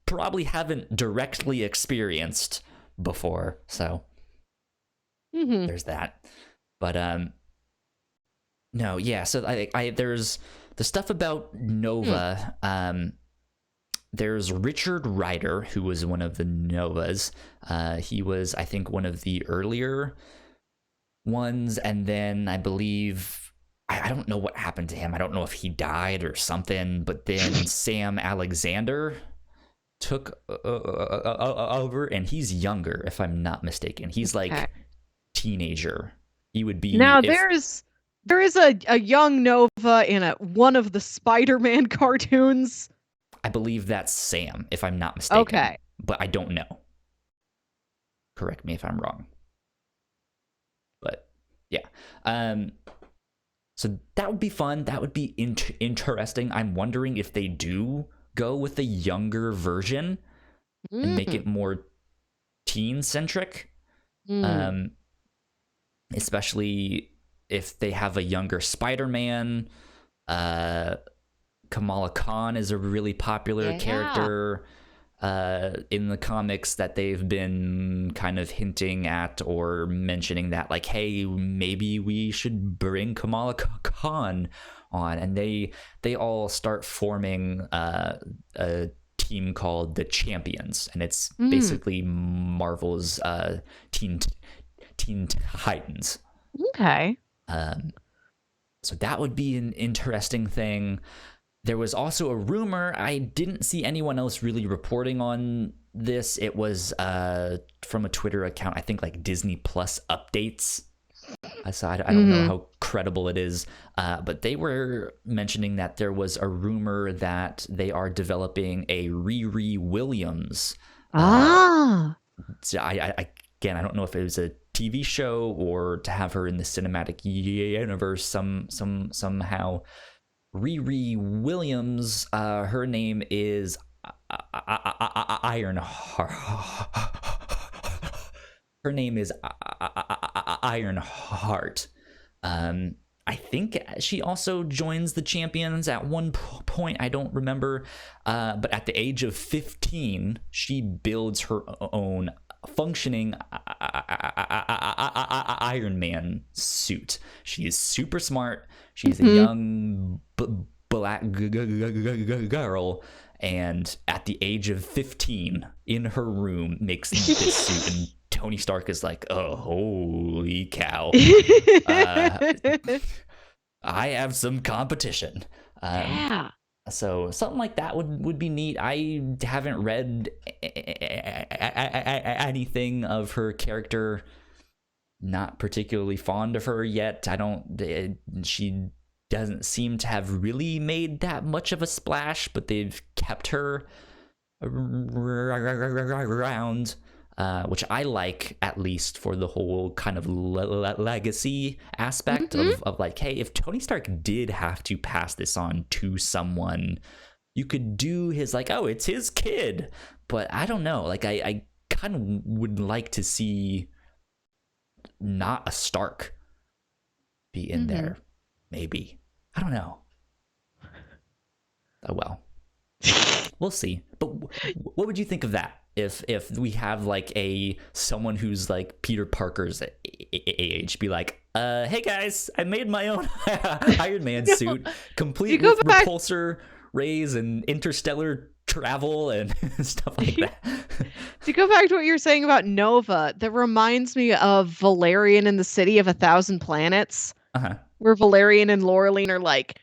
probably haven't directly experienced before. So there's that. But no, yeah. So I there's the stuff about Nova. There's Richard Rider, who was one of the Novas. He was, I think, one of the earlier ones, and then I believe, I don't know what happened to him. I don't know if he died or something, but then Sam Alexander took over, and he's younger, if I'm not mistaken. He's like teenager. He would be now. There is a young Nova in one of the Spider-Man cartoons. I believe that's Sam, if I'm not mistaken. Okay, but I don't know. Correct me if I'm wrong. But yeah. So that would be fun. That would be interesting. I'm wondering if they do go with a younger version and make it more teen-centric. Especially if they have a younger Spider-Man. Kamala Khan is a really popular character in the comics that they've been kind of hinting at or mentioning that, like, hey, maybe we should bring Kamala Khan on. And they all start forming a team called the Champions, and it's basically Marvel's Teen Titans. Okay. So that would be an interesting thing. There was also a rumor. I didn't see anyone else really reporting on this. It was from a Twitter account, I think, like Disney Plus Updates. I don't know how credible it is, but they were mentioning that there was a rumor that they are developing a Riri Williams. So I don't know if it was a TV show or to have her in the cinematic universe somehow. Riri Williams, her name is Ironheart. Her name is Ironheart. I think she also joins the Champions at one point. I don't remember. But at the age of 15, she builds her own functioning Iron Man suit. She is super smart. She's a young black girl, and at the age of 15, in her room, makes this suit. And Tony Stark is like, oh, holy cow. I have some competition. So something like that would be neat. I haven't read anything of her character. Not particularly fond of her yet. She doesn't seem to have really made that much of a splash, but they've kept her around, which I like, at least for the whole kind of legacy aspect of like, hey, if Tony Stark did have to pass this on to someone, you could do his, like, oh, it's his kid. But I don't know. Like, I kind of would like to see not a Stark be in there. Maybe. I don't know. Oh, well. We'll see. But what would you think of that? If we have like someone who's like Peter Parker's age, be like, hey guys, I made my own Iron Man suit, complete with repulsor rays and interstellar travel and stuff like that. To go back to what you were saying about Nova, that reminds me of Valerian in the City of 1,000 Planets, where Valerian and Laureline are like,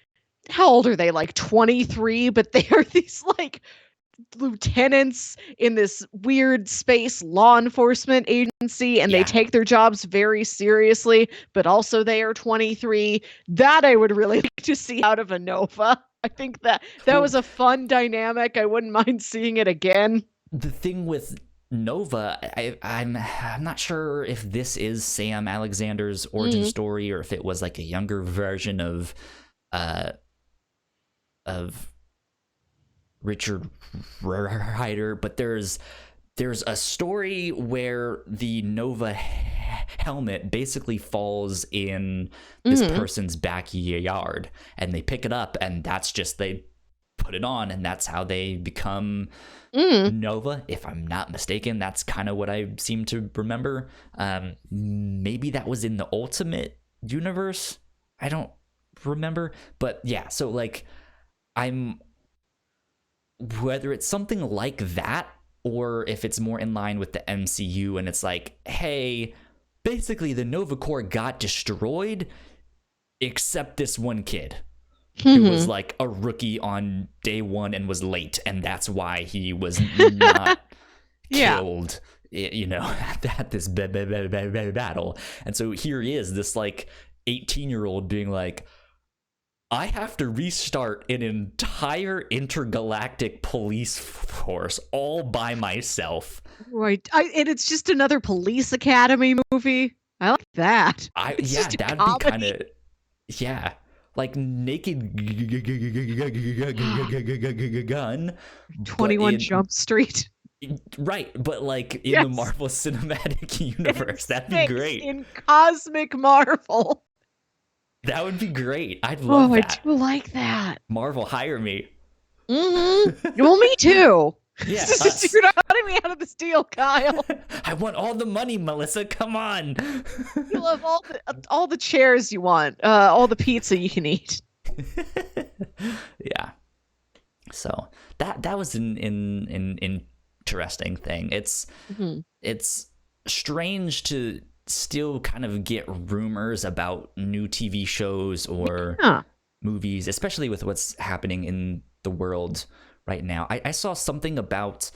how old are they? Like 23, but they are these like lieutenants in this weird space law enforcement agency, and they take their jobs very seriously, but also they are 23. That I would really like to see out of a Nova. I think that was a fun dynamic. I wouldn't mind seeing it again. The thing with Nova, I'm not sure if this is Sam Alexander's origin story or if it was like a younger version of Richard Rider, but there's a story where the Nova helmet basically falls in this person's backyard, and they pick it up, and that's just, they put it on, and that's how they become Nova, if I'm not mistaken. That's kind of what I seem to remember. Maybe that was in the Ultimate Universe. I don't remember, but yeah, so like, whether it's something like that or if it's more in line with the MCU and it's like, hey, basically the Nova Corps got destroyed except this one kid who was like a rookie on day one and was late, and that's why he was not killed, you know, at this battle. And so here he is, this like 18-year-old being like, I have to restart an entire intergalactic police force all by myself. Right. And it's just another Police Academy movie. I like that. That'd be kind of, like naked gun. 21 Jump Street. Right, but like in the Marvel Cinematic Universe, that'd be great. In Cosmic Marvel. That would be great. I'd love that. I do like that. Marvel, hire me. Mm-hmm. Well, me too. Yeah, you're not cutting me out of this deal, Kyle. I want all the money, Melissa. Come on. You'll have all the chairs you want, all the pizza you can eat. Yeah. So that was an interesting thing. It's strange to still kind of get rumors about new TV shows or movies, especially with what's happening in the world right now. I saw something about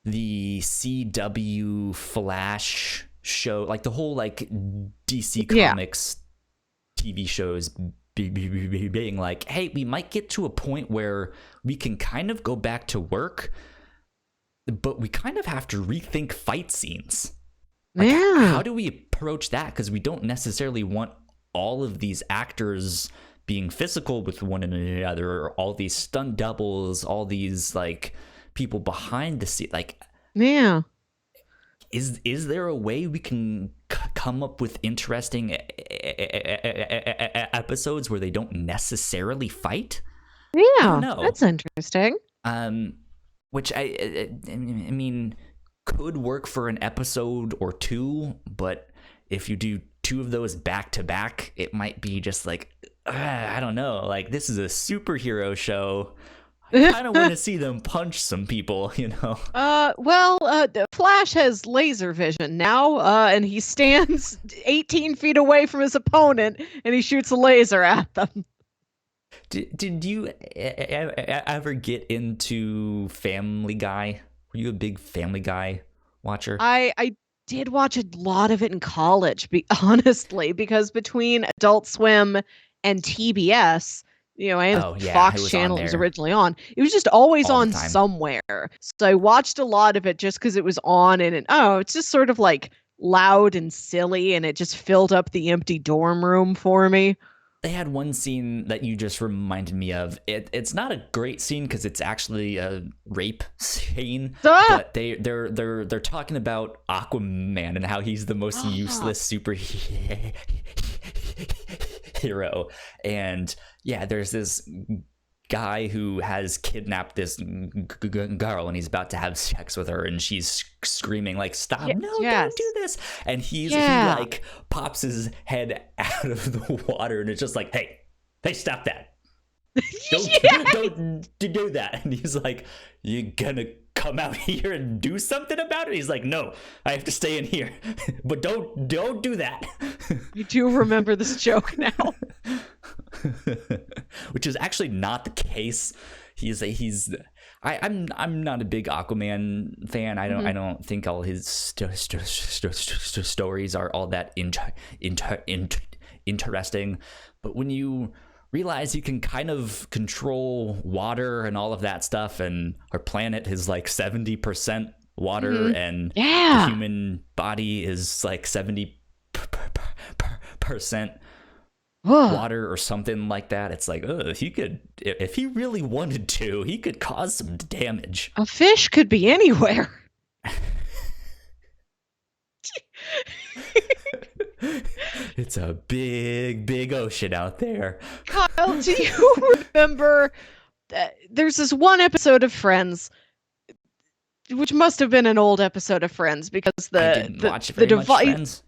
the CW Flash show, like the whole like DC Comics TV shows being like, hey, we might get to a point where we can kind of go back to work, but we kind of have to rethink fight scenes. Like, how do we approach that? Because we don't necessarily want all of these actors being physical with one another, or all these stunt doubles, all these like people behind the scene. Like, is there a way we can come up with interesting episodes where they don't necessarily fight? I don't know. That's interesting. Which I mean, could work for an episode or two, but if you do two of those back to back, it might be just like, I don't know, like this is a superhero show. I kind of want to see them punch some people, you know. Flash has laser vision now, and he stands 18 feet away from his opponent, and he shoots a laser at them. Did you ever get into Family Guy? Were you a big Family Guy watcher? I did watch a lot of it in college, honestly, because between Adult Swim and TBS, you know, and Fox Channel was originally on. It was just always on somewhere. So I watched a lot of it just because it was on, and it's just sort of like loud and silly, and it just filled up the empty dorm room for me. They had one scene that you just reminded me of. It's not a great scene because it's actually a rape scene, but they're talking about Aquaman and how he's the most useless superhero. And yeah, there's this guy who has kidnapped this girl, and he's about to have sex with her, and she's screaming like, stop, don't do this. And he like pops his head out of the water, and it's just like, hey, stop that. Don't do that. And he's like, you gonna come out here and do something about it? He's like, no, I have to stay in here. But don't do that. You do remember this joke now. Which is actually not the case. I'm not a big Aquaman fan. I don't think all his stories are all that interesting. But when you realize he can kind of control water and all of that stuff, and our planet is like 70% water, and the human body is like 70% water or something like that, it's like, he could, if he really wanted to, he could cause some damage. A fish could be anywhere. It's a big ocean out there. Kyle, do you remember there's this one episode of Friends, which must have been an old episode of Friends, because the device.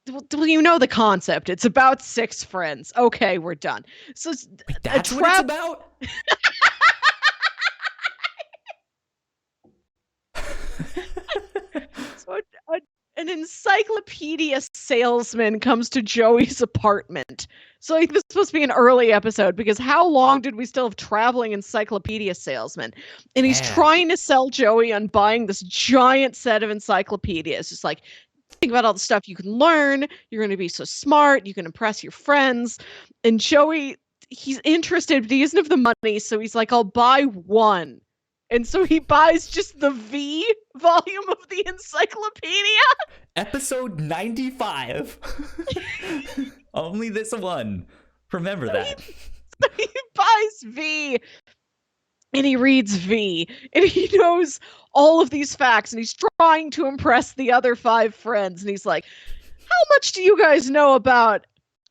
Well, you know the concept. It's about 6 friends. Okay, we're done. So wait, that's what it's about? So an encyclopedia salesman comes to Joey's apartment. So this is supposed to be an early episode, because how long did we still have traveling encyclopedia salesman? And he's trying to sell Joey on buying this giant set of encyclopedias. Just like, think about all the stuff you can learn. You're going to be so smart. You can impress your friends. And Joey, he's interested, but he doesn't have the money. So he's like, I'll buy one. And so he buys just the V volume of the encyclopedia. Episode 95. Only this one. Remember that. He buys V and he reads V and he knows all of these facts and he's trying to impress the other 5 friends. And he's like, how much do you guys know about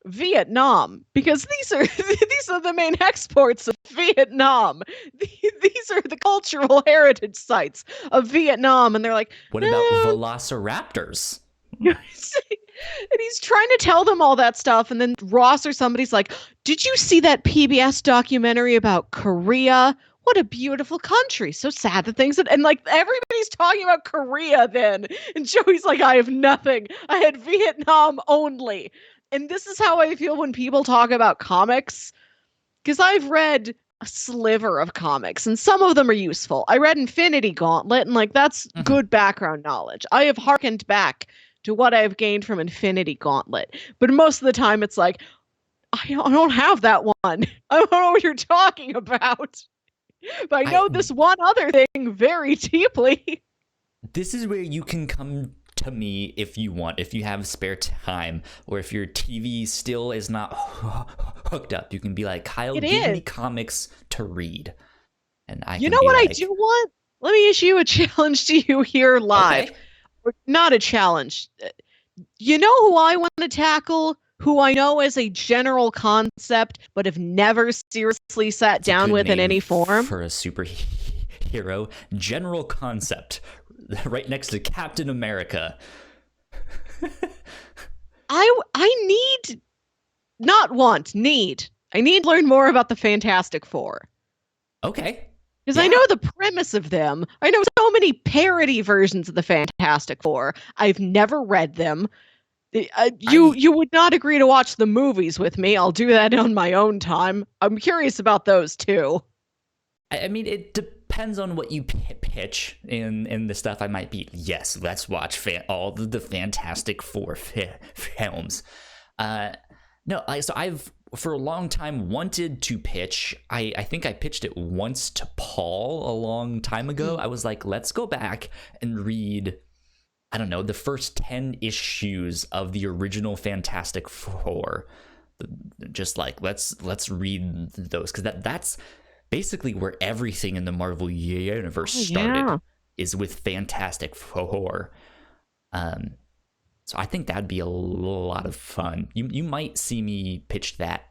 Vietnam? Because these are the main exports of Vietnam. These are the cultural heritage sites of Vietnam. And they're like, what about velociraptors? And he's trying to tell them all that stuff. And then Ross or somebody's like, did you see that PBS documentary about Korea? What a beautiful country. So sad that things... And like everybody's talking about Korea then. And Joey's like, I have nothing. I had Vietnam only. And this is how I feel when people talk about comics. Because I've read a sliver of comics and some of them are useful. I read Infinity Gauntlet and like that's good background knowledge. I have hearkened back to what I've gained from Infinity Gauntlet. But most of the time it's like, I don't have that one. I don't know what you're talking about. But I know this one other thing very deeply. This is where you can come to me if you want, if you have spare time, or if your TV still is not hooked up. You can be like, Kyle, give me comics to read. And I You know what I do want? Let me issue a challenge to you here live. Okay. Not a challenge. You know who I want to tackle? Who I know as a general concept, but have never seriously sat down with in any form? For a superhero, general concept, right next to Captain America. I need to learn more about the Fantastic Four. Okay. Because I know the premise of them. I know so many parody versions of the Fantastic Four. I've never read them. You would not agree to watch the movies with me. I'll do that on my own time. I'm curious about those too. I mean, it depends on what you pitch in the stuff. I might be, yes, let's watch all the Fantastic Four films. No, so I've for a long time wanted to pitch. I think I pitched it once to Paul a long time ago. I was like, let's go back and read, I don't know, the first 10 issues of the original Fantastic Four. Just like, let's read those, because that's basically where everything in the Marvel universe started, is with Fantastic Four. So I think that'd be a lot of fun. You might see me pitch that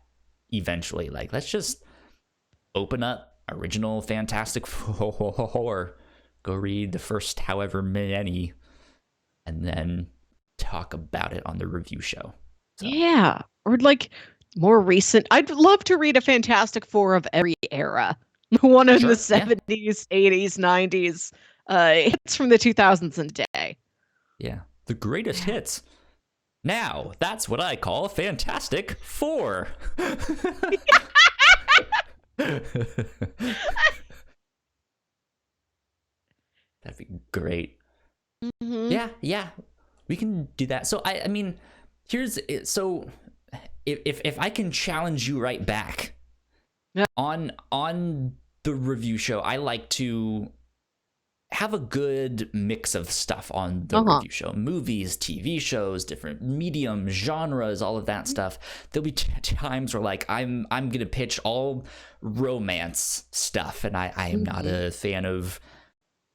eventually. Like, let's just open up original Fantastic Four, go read the first however many, and then talk about it on the review show. So. Yeah, or like more recent. I'd love to read a Fantastic Four of every era. One in the 70s, 80s, 90s. Hits from the 2000s and day. Yeah, the greatest hits. Now, that's what I call Fantastic Four. That'd be great. Mm-hmm. Yeah, we can do that. So I mean, so if I can challenge you right back on the review show, I like to have a good mix of stuff on the review show. Movies, TV shows, different mediums, genres, all of that stuff. There'll be times where like I'm gonna pitch all romance stuff, and I am not a fan of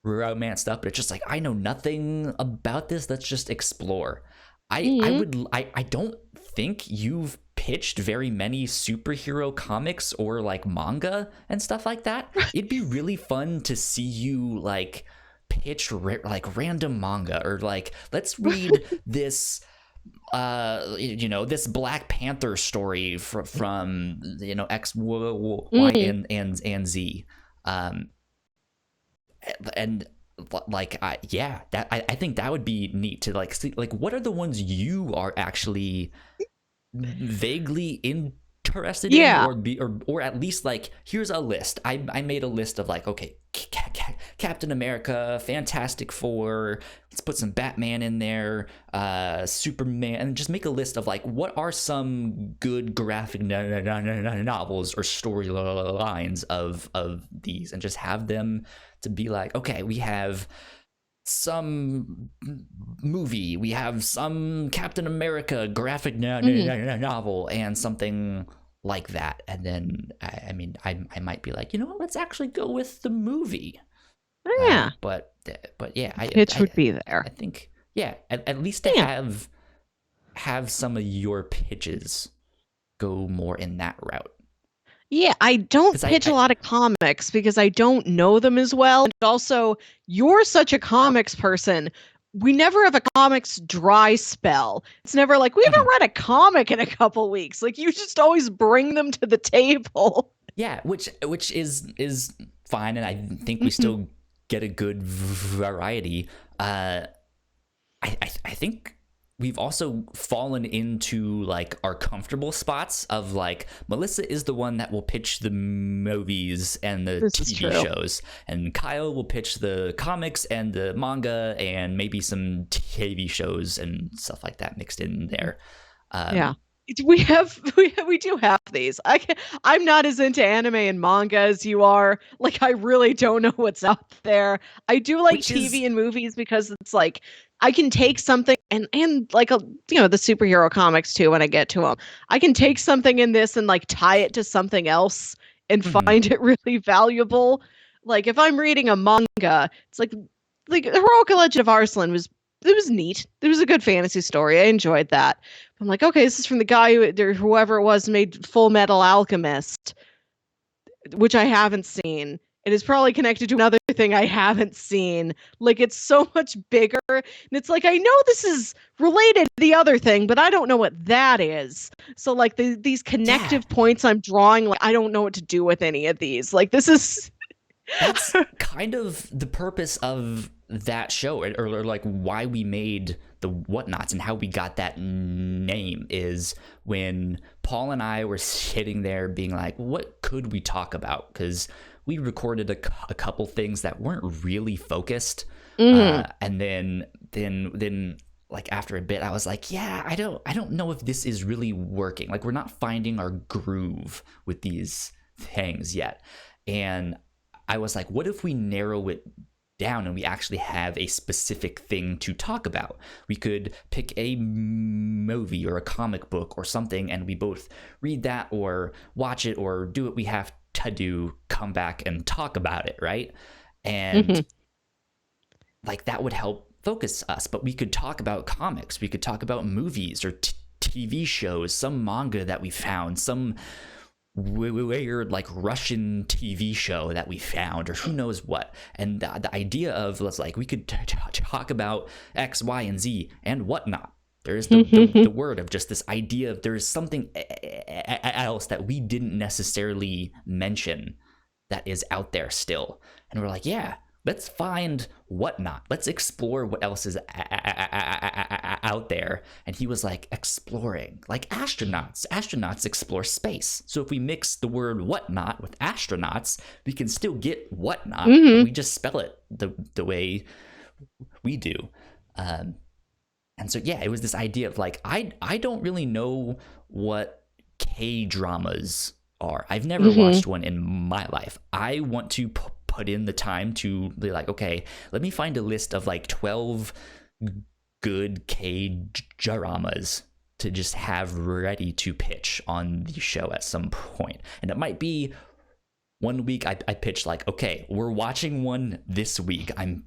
romance stuff, but it's just like, I know nothing about this, let's just explore. I don't think you've pitched very many superhero comics or like manga and stuff like that. It'd be really fun to see you like pitch like random manga, or like, let's read this this Black Panther story from X, Y, and Z, and like I think that would be neat to like see, like, what are the ones you are actually vaguely interested in, or at least like, here's a list. I made a list of like, okay, Captain America, Fantastic Four, let's put some Batman in there, Superman, and just make a list of like, what are some good graphic novels or storylines of these, and just have them to be like, okay, we have some movie, we have some Captain America graphic novel, and something like that. And then I mean I might be like, you know what, let's actually go with the movie. Yeah. But yeah, Pitch would be there. I think yeah, at least to have some of your pitches go more in that route. Yeah, I don't pitch a lot of comics because I don't know them as well. And also, you're such a comics person. We never have a comics dry spell. It's never like we haven't read a comic in a couple weeks. Like you just always bring them to the table. Yeah, which is fine, and I think we still get a good variety. I think we've also fallen into like our comfortable spots of like Melissa is the one that will pitch the movies and the TV shows, and Kyle will pitch the comics and the manga and maybe some TV shows and stuff like that mixed in there. Yeah. We do have these. I'm not as into anime and manga as you are. Like I really don't know what's out there. I do like TV and movies because it's like I can take something and like the superhero comics too when I get to them. I can take something in this and like tie it to something else and find it really valuable. Like if I'm reading a manga, it's like the Heroic Legend of Arslan was neat. It was a good fantasy story. I enjoyed that. I'm like, okay, this is from the guy whoever it was made Full Metal Alchemist, which I haven't seen. It is probably connected to another thing I haven't seen. Like it's so much bigger, and it's like I know this is related to the other thing, but I don't know what that is. So like these connective points I'm drawing, like I don't know what to do with any of these. Like this is. That's kind of the purpose of that show, or like why we made the Whatnauts and how we got that name is when Paul and I were sitting there being like, what could we talk about? Because we recorded a couple things that weren't really focused. And then like after a bit, I was like, yeah, I don't know if this is really working. Like we're not finding our groove with these things yet. And I was like, what if we narrow it down and we actually have a specific thing to talk about? We could pick a movie or a comic book or something, and we both read that or watch it or do what we have to do, come back and talk about it, right? And like that would help focus us. But we could talk about comics, we could talk about movies or TV shows, some manga that we found, some weird like Russian TV show that we found, or who knows what. And the idea of we could talk about X, Y, and Z and whatnot. There's the word of just this idea of there's something else that we didn't necessarily mention that is out there still. And we're like, yeah, let's find Whatnot. Let's explore what else is out there. And he was like, exploring, like astronauts. Astronauts explore space. So if we mix the word whatnot with astronauts, we can still get whatnot. We just spell it the way we do. And so, yeah, it was this idea of like, I don't really know what K-dramas are. I've never watched one in my life. I want to put in the time to be like, okay, let me find a list of like 12 good K-dramas to just have ready to pitch on the show at some point. And it might be one week I pitch like, okay, we're watching one this week. I'm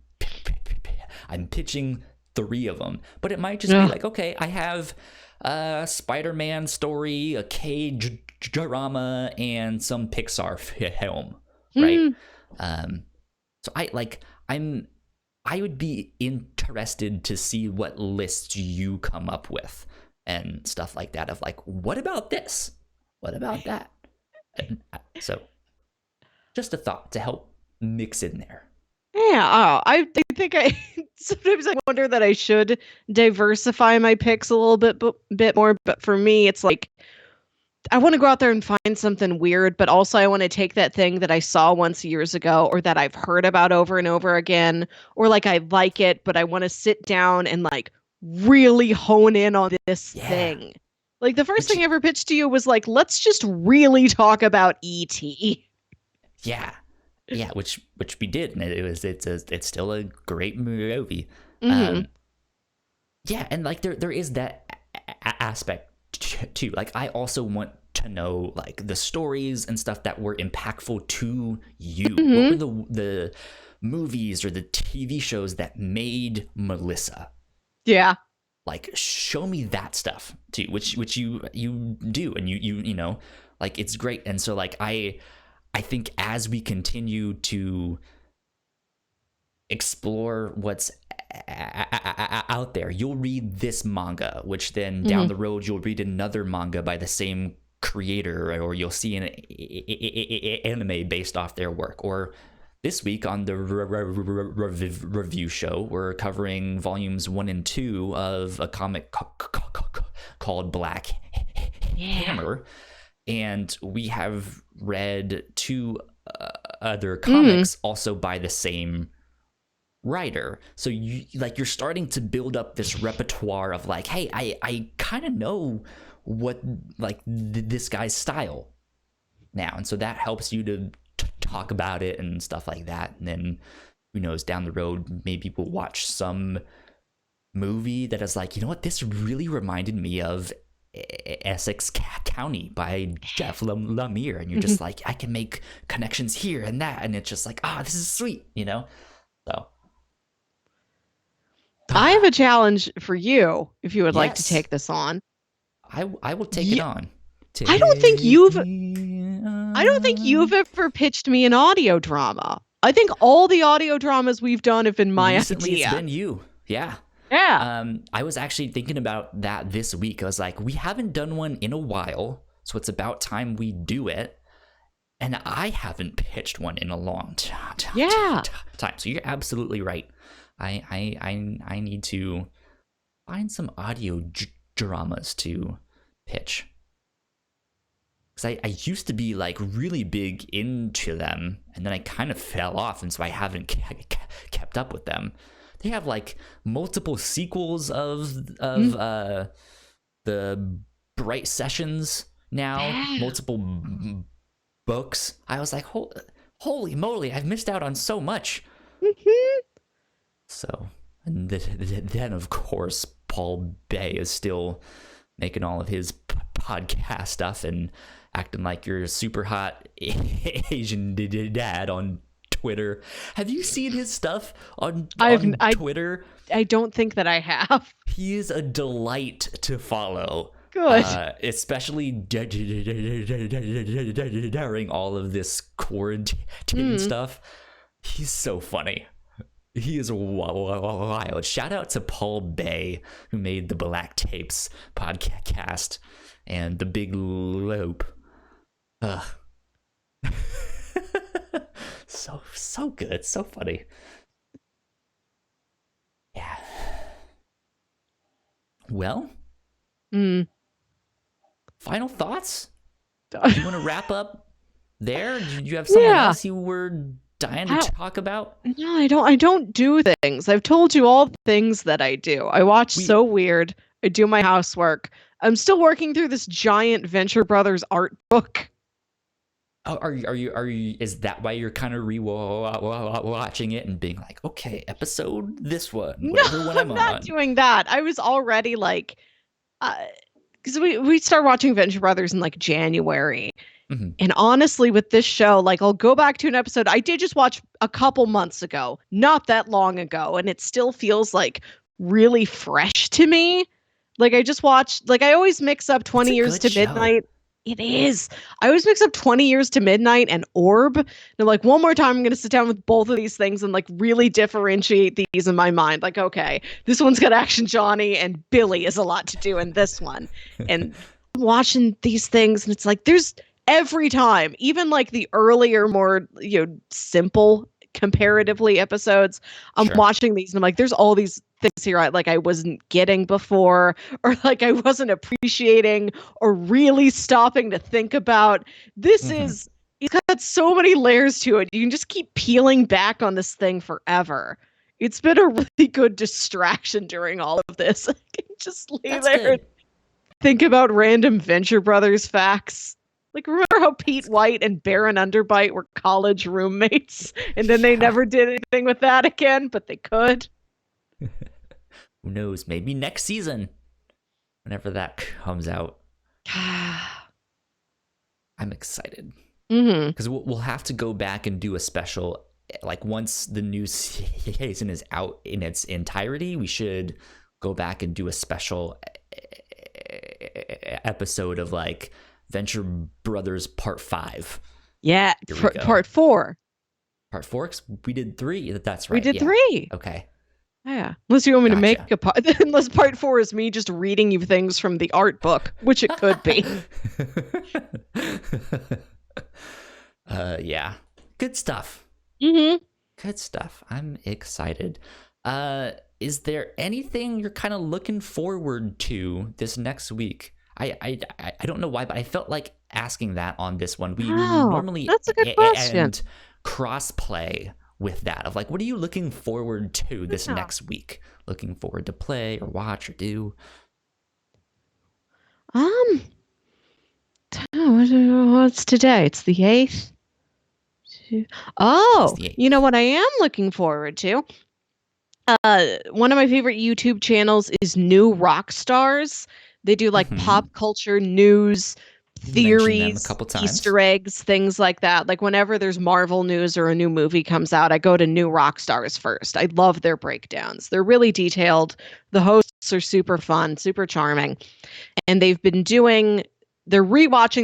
pitching 3 of them. But it might just be like, okay, I have a Spider-Man story, a K-drama, and some Pixar film, right? So I would be interested to see what lists you come up with and stuff like that of like, what about this? What about that? And so just a thought to help mix in there. Yeah, I think sometimes I wonder that I should diversify my picks a little bit more, but for me it's like I want to go out there and find something weird, but also I want to take that thing that I saw once years ago or that I've heard about over and over again, or like I like it, but I want to sit down and like really hone in on this thing. Like the first thing I ever pitched to you was like, let's just really talk about E.T. Yeah, which we did, and it's still a great movie. Yeah, and like there is that aspect too. Like I also want to know like the stories and stuff that were impactful to you. Mm-hmm. What were the movies or the TV shows that made Melissa? Yeah. Like, show me that stuff too, which you do, and you know, like, it's great. And so like I think as we continue to explore what's out there, you'll read this manga, which then down the road you'll read another manga by the same creator, or you'll see an anime based off their work. Or this week on the review show, we're covering volumes 1 and 2 of a comic called Black Hammer, and we have read 2 other comics also by the same writer. So you're starting to build up this repertoire of like, hey, I kind of know what like this guy's style now, and so that helps you to talk about it and stuff like that. And then who knows, down the road maybe we'll watch some movie that is like, you know what, this really reminded me of Essex County by Jeff Lemire, and you're just like, I can make connections here and that, and it's just like, this is sweet, you know. So I have a challenge for you if you would like to take this on. I will take it on. I don't think you've ever pitched me an audio drama. I think all the audio dramas we've done have been my recently idea. It's been you. Yeah. I was actually thinking about that this week. I was like, we haven't done one in a while, so it's about time we do it. And I haven't pitched one in a long time. So you're absolutely right. I need to find some audio dramas to pitch. Because I used to be like really big into them, and then I kind of fell off, and so I haven't kept up with them. They have like multiple sequels of the Bright Sessions now, multiple books. I was like, holy moly, I've missed out on so much. So, and then of course Paul Bay is still making all of his podcast stuff and acting like you're a super hot Asian dad on Twitter. Have you seen his stuff on Twitter? I don't think that I have. He is a delight to follow. Good. Especially during all of this quarantine stuff. He's so funny. He is wild. Shout out to Paul Bay, who made the Black Tapes podcast and the Big Lope. So good, so funny. Yeah. Well, final thoughts? Do you want to wrap up there? Did you have something else you were dying to talk about? No, I don't do things. I've told you all the things that I do. I watch So Weird. I do my housework. I'm still working through this giant Venture Brothers art book. Oh, are you? Is that why you're kind of watching it and being like, okay, episode this one, whatever one I'm not doing that. I was already like, because we start watching Venture Brothers in like January. And honestly, with this show, like, I'll go back to an episode I did just watch a couple months ago, not that long ago, and it still feels like really fresh to me. Like, I just watched, like, I always mix up 20 Years to Midnight. It is. I always mix up 20 Years to Midnight and Orb. And I'm like, one more time, I'm going to sit down with both of these things and like really differentiate these in my mind. Like, okay, this one's got Action Johnny and Billy is a lot to do in this one. And watching these things, and it's like, there's every time, even like the earlier, more, simple comparatively episodes, I'm watching these and I'm like, there's all these things here I wasn't getting before, or like I wasn't appreciating or really stopping to think about. This is, it's got so many layers to it. You can just keep peeling back on this thing forever. It's been a really good distraction during all of this. I can just lay there and think about random Venture Brothers facts. Like, remember how Pete White and Baron Underbite were college roommates, and then they never did anything with that again, but they could? Who knows? Maybe next season, whenever that comes out. excited. Mm-hmm. Because we'll have to go back and do a special, like once the new season is out in its entirety, we should go back and do a special episode of like Venture Brothers Part 5. Yeah, Part 4. Part 4? We did 3. That's right. We did 3. Okay. Yeah. Unless you want me to make a part, unless Part 4 is me just reading you things from the art book, which it could be. Yeah. Good stuff. Mm-hmm. Good stuff. I'm excited. Is there anything you're kind of looking forward to this next week? I don't know why, but I felt like asking that on this one. We normally that's a good question. And cross-play with that of like, what are you looking forward to this next week? Looking forward to play or watch or do? What's today? It's the 8th. Oh, you know what I am looking forward to? One of my favorite YouTube channels is New Rock Stars. They do like pop culture news, theories, Easter eggs, things like that. Like whenever there's Marvel news or a new movie comes out, I go to New Rock Stars first. I love their breakdowns. They're really detailed. The hosts are super fun, super charming. And they're rewatching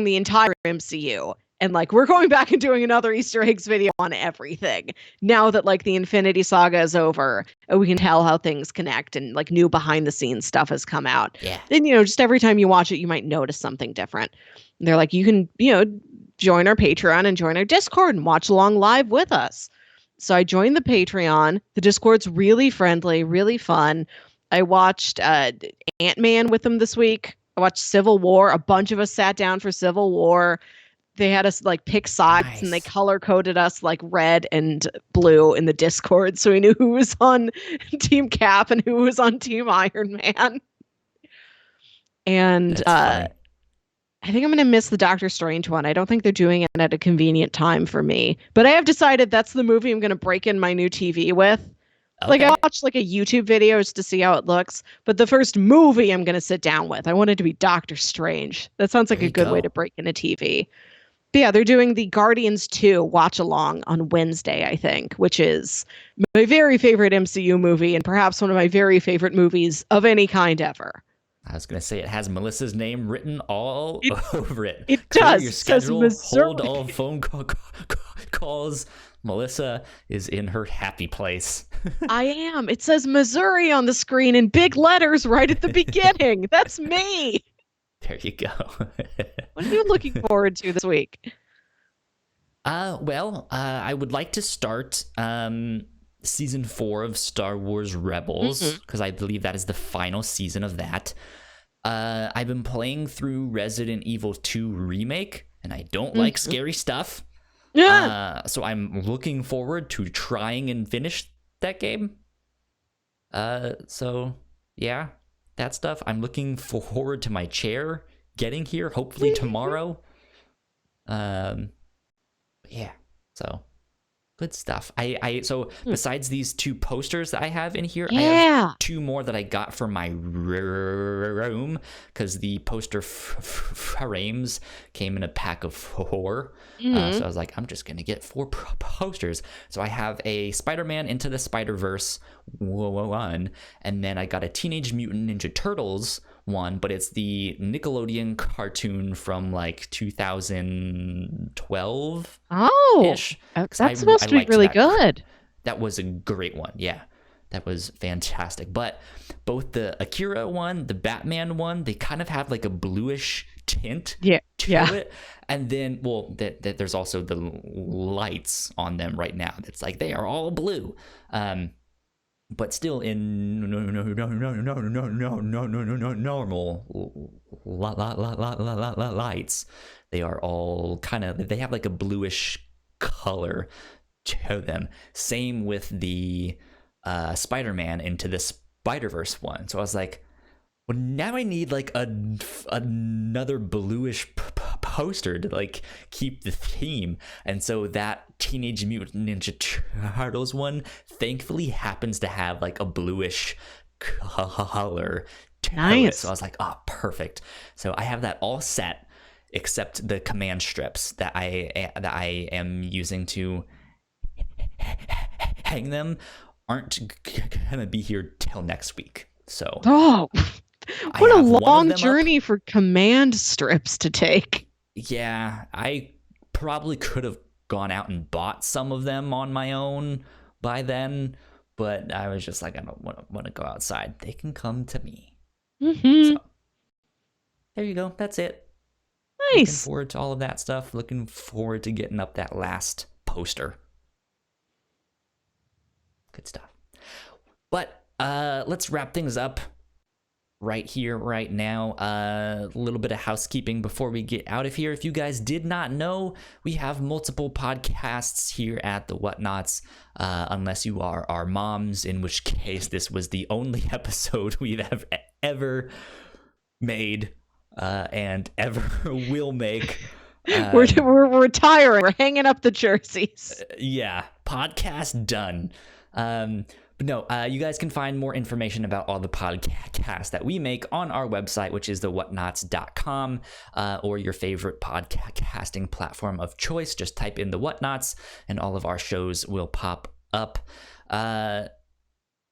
the entire MCU. And like, we're going back and doing another Easter eggs video on everything. Now that like the Infinity Saga is over, we can tell how things connect and like new behind the scenes stuff has come out. Yeah. Then, just every time you watch it, you might notice something different. And they're like, you can, join our Patreon and join our Discord and watch along live with us. So I joined the Patreon. The Discord's really friendly, really fun. I watched Ant-Man with them this week. I watched Civil War. A bunch of us sat down for Civil War. They had us like pick sides and they color coded us like red and blue in the Discord. So we knew who was on Team Cap and who was on Team Iron Man. And I think I'm going to miss the Doctor Strange one. I don't think they're doing it at a convenient time for me. But I have decided that's the movie I'm going to break in my new TV with. Okay. Like I watched like a YouTube video just to see how it looks. But the first movie I'm going to sit down with, I want it to be Doctor Strange. That sounds like a good way to break in a TV. But yeah, they're doing the Guardians 2 watch along on Wednesday, I think, which is my very favorite MCU movie and perhaps one of my very favorite movies of any kind ever. I was going to say it has Melissa's name written all over it. It does. Your schedule, hold all phone calls. Melissa is in her happy place. I am. It says Missouri on the screen in big letters right at the beginning. That's me. There you go. What are you looking forward to this week? I would like to start season 4 of Star Wars Rebels because I believe that is the final season of that. I've been playing through Resident Evil 2 Remake, and I don't like scary stuff. Yeah. So I'm looking forward to trying and finish that game. So yeah. That stuff. I'm looking forward to my chair getting here, hopefully tomorrow. Yeah. So good stuff. So besides these 2 posters that I have in here, I have 2 more that I got for my room because the poster frames came in a pack of 4. So I was like, I'm just gonna get 4 posters. So I have a Spider-Man Into the Spider-Verse 1, and then I got a Teenage Mutant Ninja Turtles 1, but it's the Nickelodeon cartoon from like 2012. That's supposed to be really good. That was a great one. Yeah, that was fantastic. But both the Akira one, the Batman one, they kind of have like a bluish tint to it. And then, there's also the lights on them right now. It's like they are all blue. But still in normal lights, they are all kind of, they have like a bluish color to them. Same with the Spider-Man Into the Spider-Verse one. So I was like, well, now I need like another bluish poster to like keep the theme. And so that Teenage Mutant Ninja Turtles one thankfully happens to have like a bluish color to it. So I was like, oh, perfect. So I have that all set. except the command strips that I am using to hang them aren't gonna be here till next week. So what a long journey for command strips to take. Yeah, I probably could have gone out and bought some of them on my own by then, but I was just like, I don't want to go outside. They can come to me. Mm-hmm. So there you go. That's it. Nice. Looking forward to all of that stuff. Looking forward to getting up that last poster. Good stuff. But let's wrap things up right here, right now. A little bit of housekeeping before we get out of here. If you guys did not know, we have multiple podcasts here at the Whatnauts, unless you are our moms, in which case this was the only episode we've ever made and ever will make. We're retiring. We're hanging up the jerseys. Yeah, podcast done. But no, you guys can find more information about all the podcasts that we make on our website, which is thewhatnauts.com, or your favorite podcasting platform of choice. Just type in the Whatnauts and all of our shows will pop up.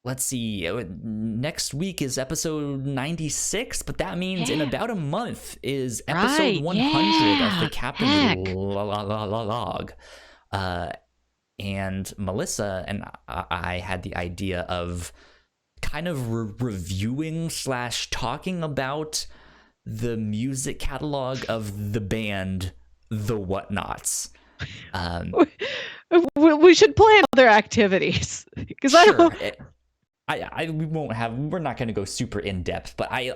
Let's see, next week is episode 96, but that means in about a month is episode 100 of the Captain's Log. And Melissa and I had the idea of kind of reviewing / talking about the music catalog of the band The Whatnauts. We should plan other activities because sure. We're not going to go super in depth, but I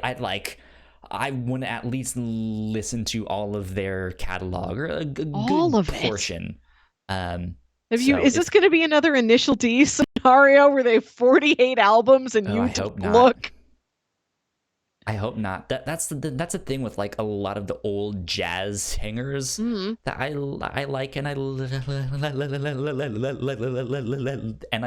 want to at least listen to all of their catalog, or a good portion. Is this going to be another Initial D scenario where they have 48 albums and you look? I hope not. That's the thing with like a lot of the old jazz singers that I like and I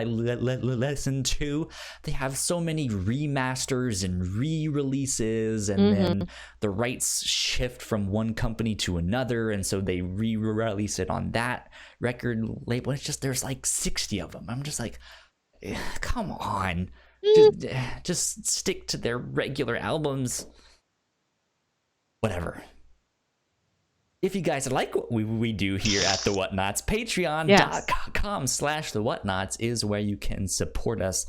listen to. They have so many remasters and re-releases, and then the rights shift from one company to another, and so they re-release it on that record label. It's just there's like 60 of them. I'm just like, come on. Just stick to their regular albums. Whatever. If you guys like what we do here at The Whatnauts, patreon.com/The Whatnauts is where you can support us.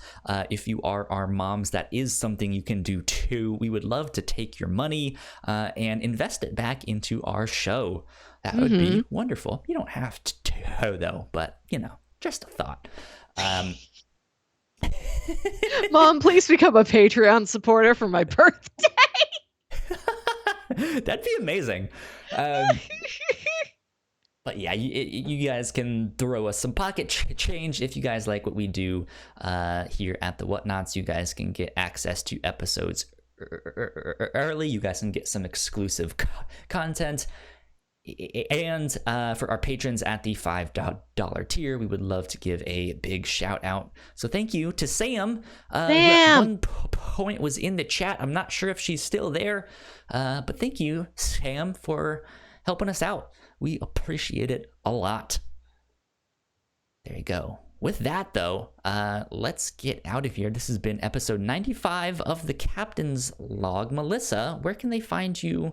If you are our moms, that is something you can do too. We would love to take your money and invest it back into our show. That would be wonderful. You don't have to though, but just a thought. Mom, please become a Patreon supporter for my birthday. That'd be amazing. But yeah, you guys can throw us some pocket change if you guys like what we do here at the Whatnauts. You guys can get access to episodes early. You guys can get some exclusive content. And for our patrons at the $5 tier, we would love to give a big shout out. So thank you to Sam. One point was in the chat. I'm not sure if she's still there, but thank you, Sam, for helping us out. We appreciate it a lot. There you go. With that, though, let's get out of here. This has been episode 95 of the Captain's Log. Melissa, where can they find you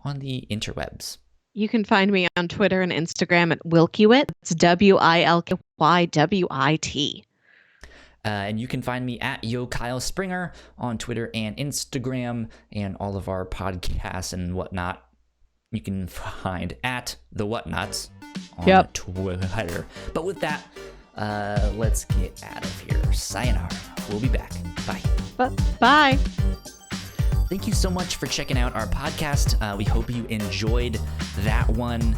on the interwebs? You can find me on Twitter and Instagram at Wilkywit. It's WILKYWIT. And you can find me at Yo Kyle Springer on Twitter and Instagram, and all of our podcasts and whatnot. You can find at the Whatnauts on Twitter. But with that, let's get out of here. Sayonara. We'll be back. Bye. Bye. Thank you so much for checking out our podcast. We hope you enjoyed that one.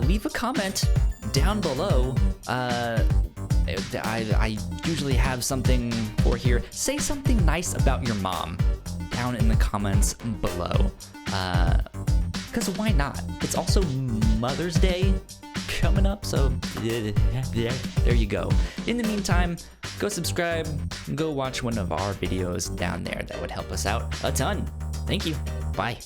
Leave a comment down below. I usually have something for here. Say something nice about your mom down in the comments below. Because why not? It's also Mother's Day coming up, so there you go. In the meantime, go subscribe, go watch one of our videos down there. That would help us out a ton. Thank you. Bye.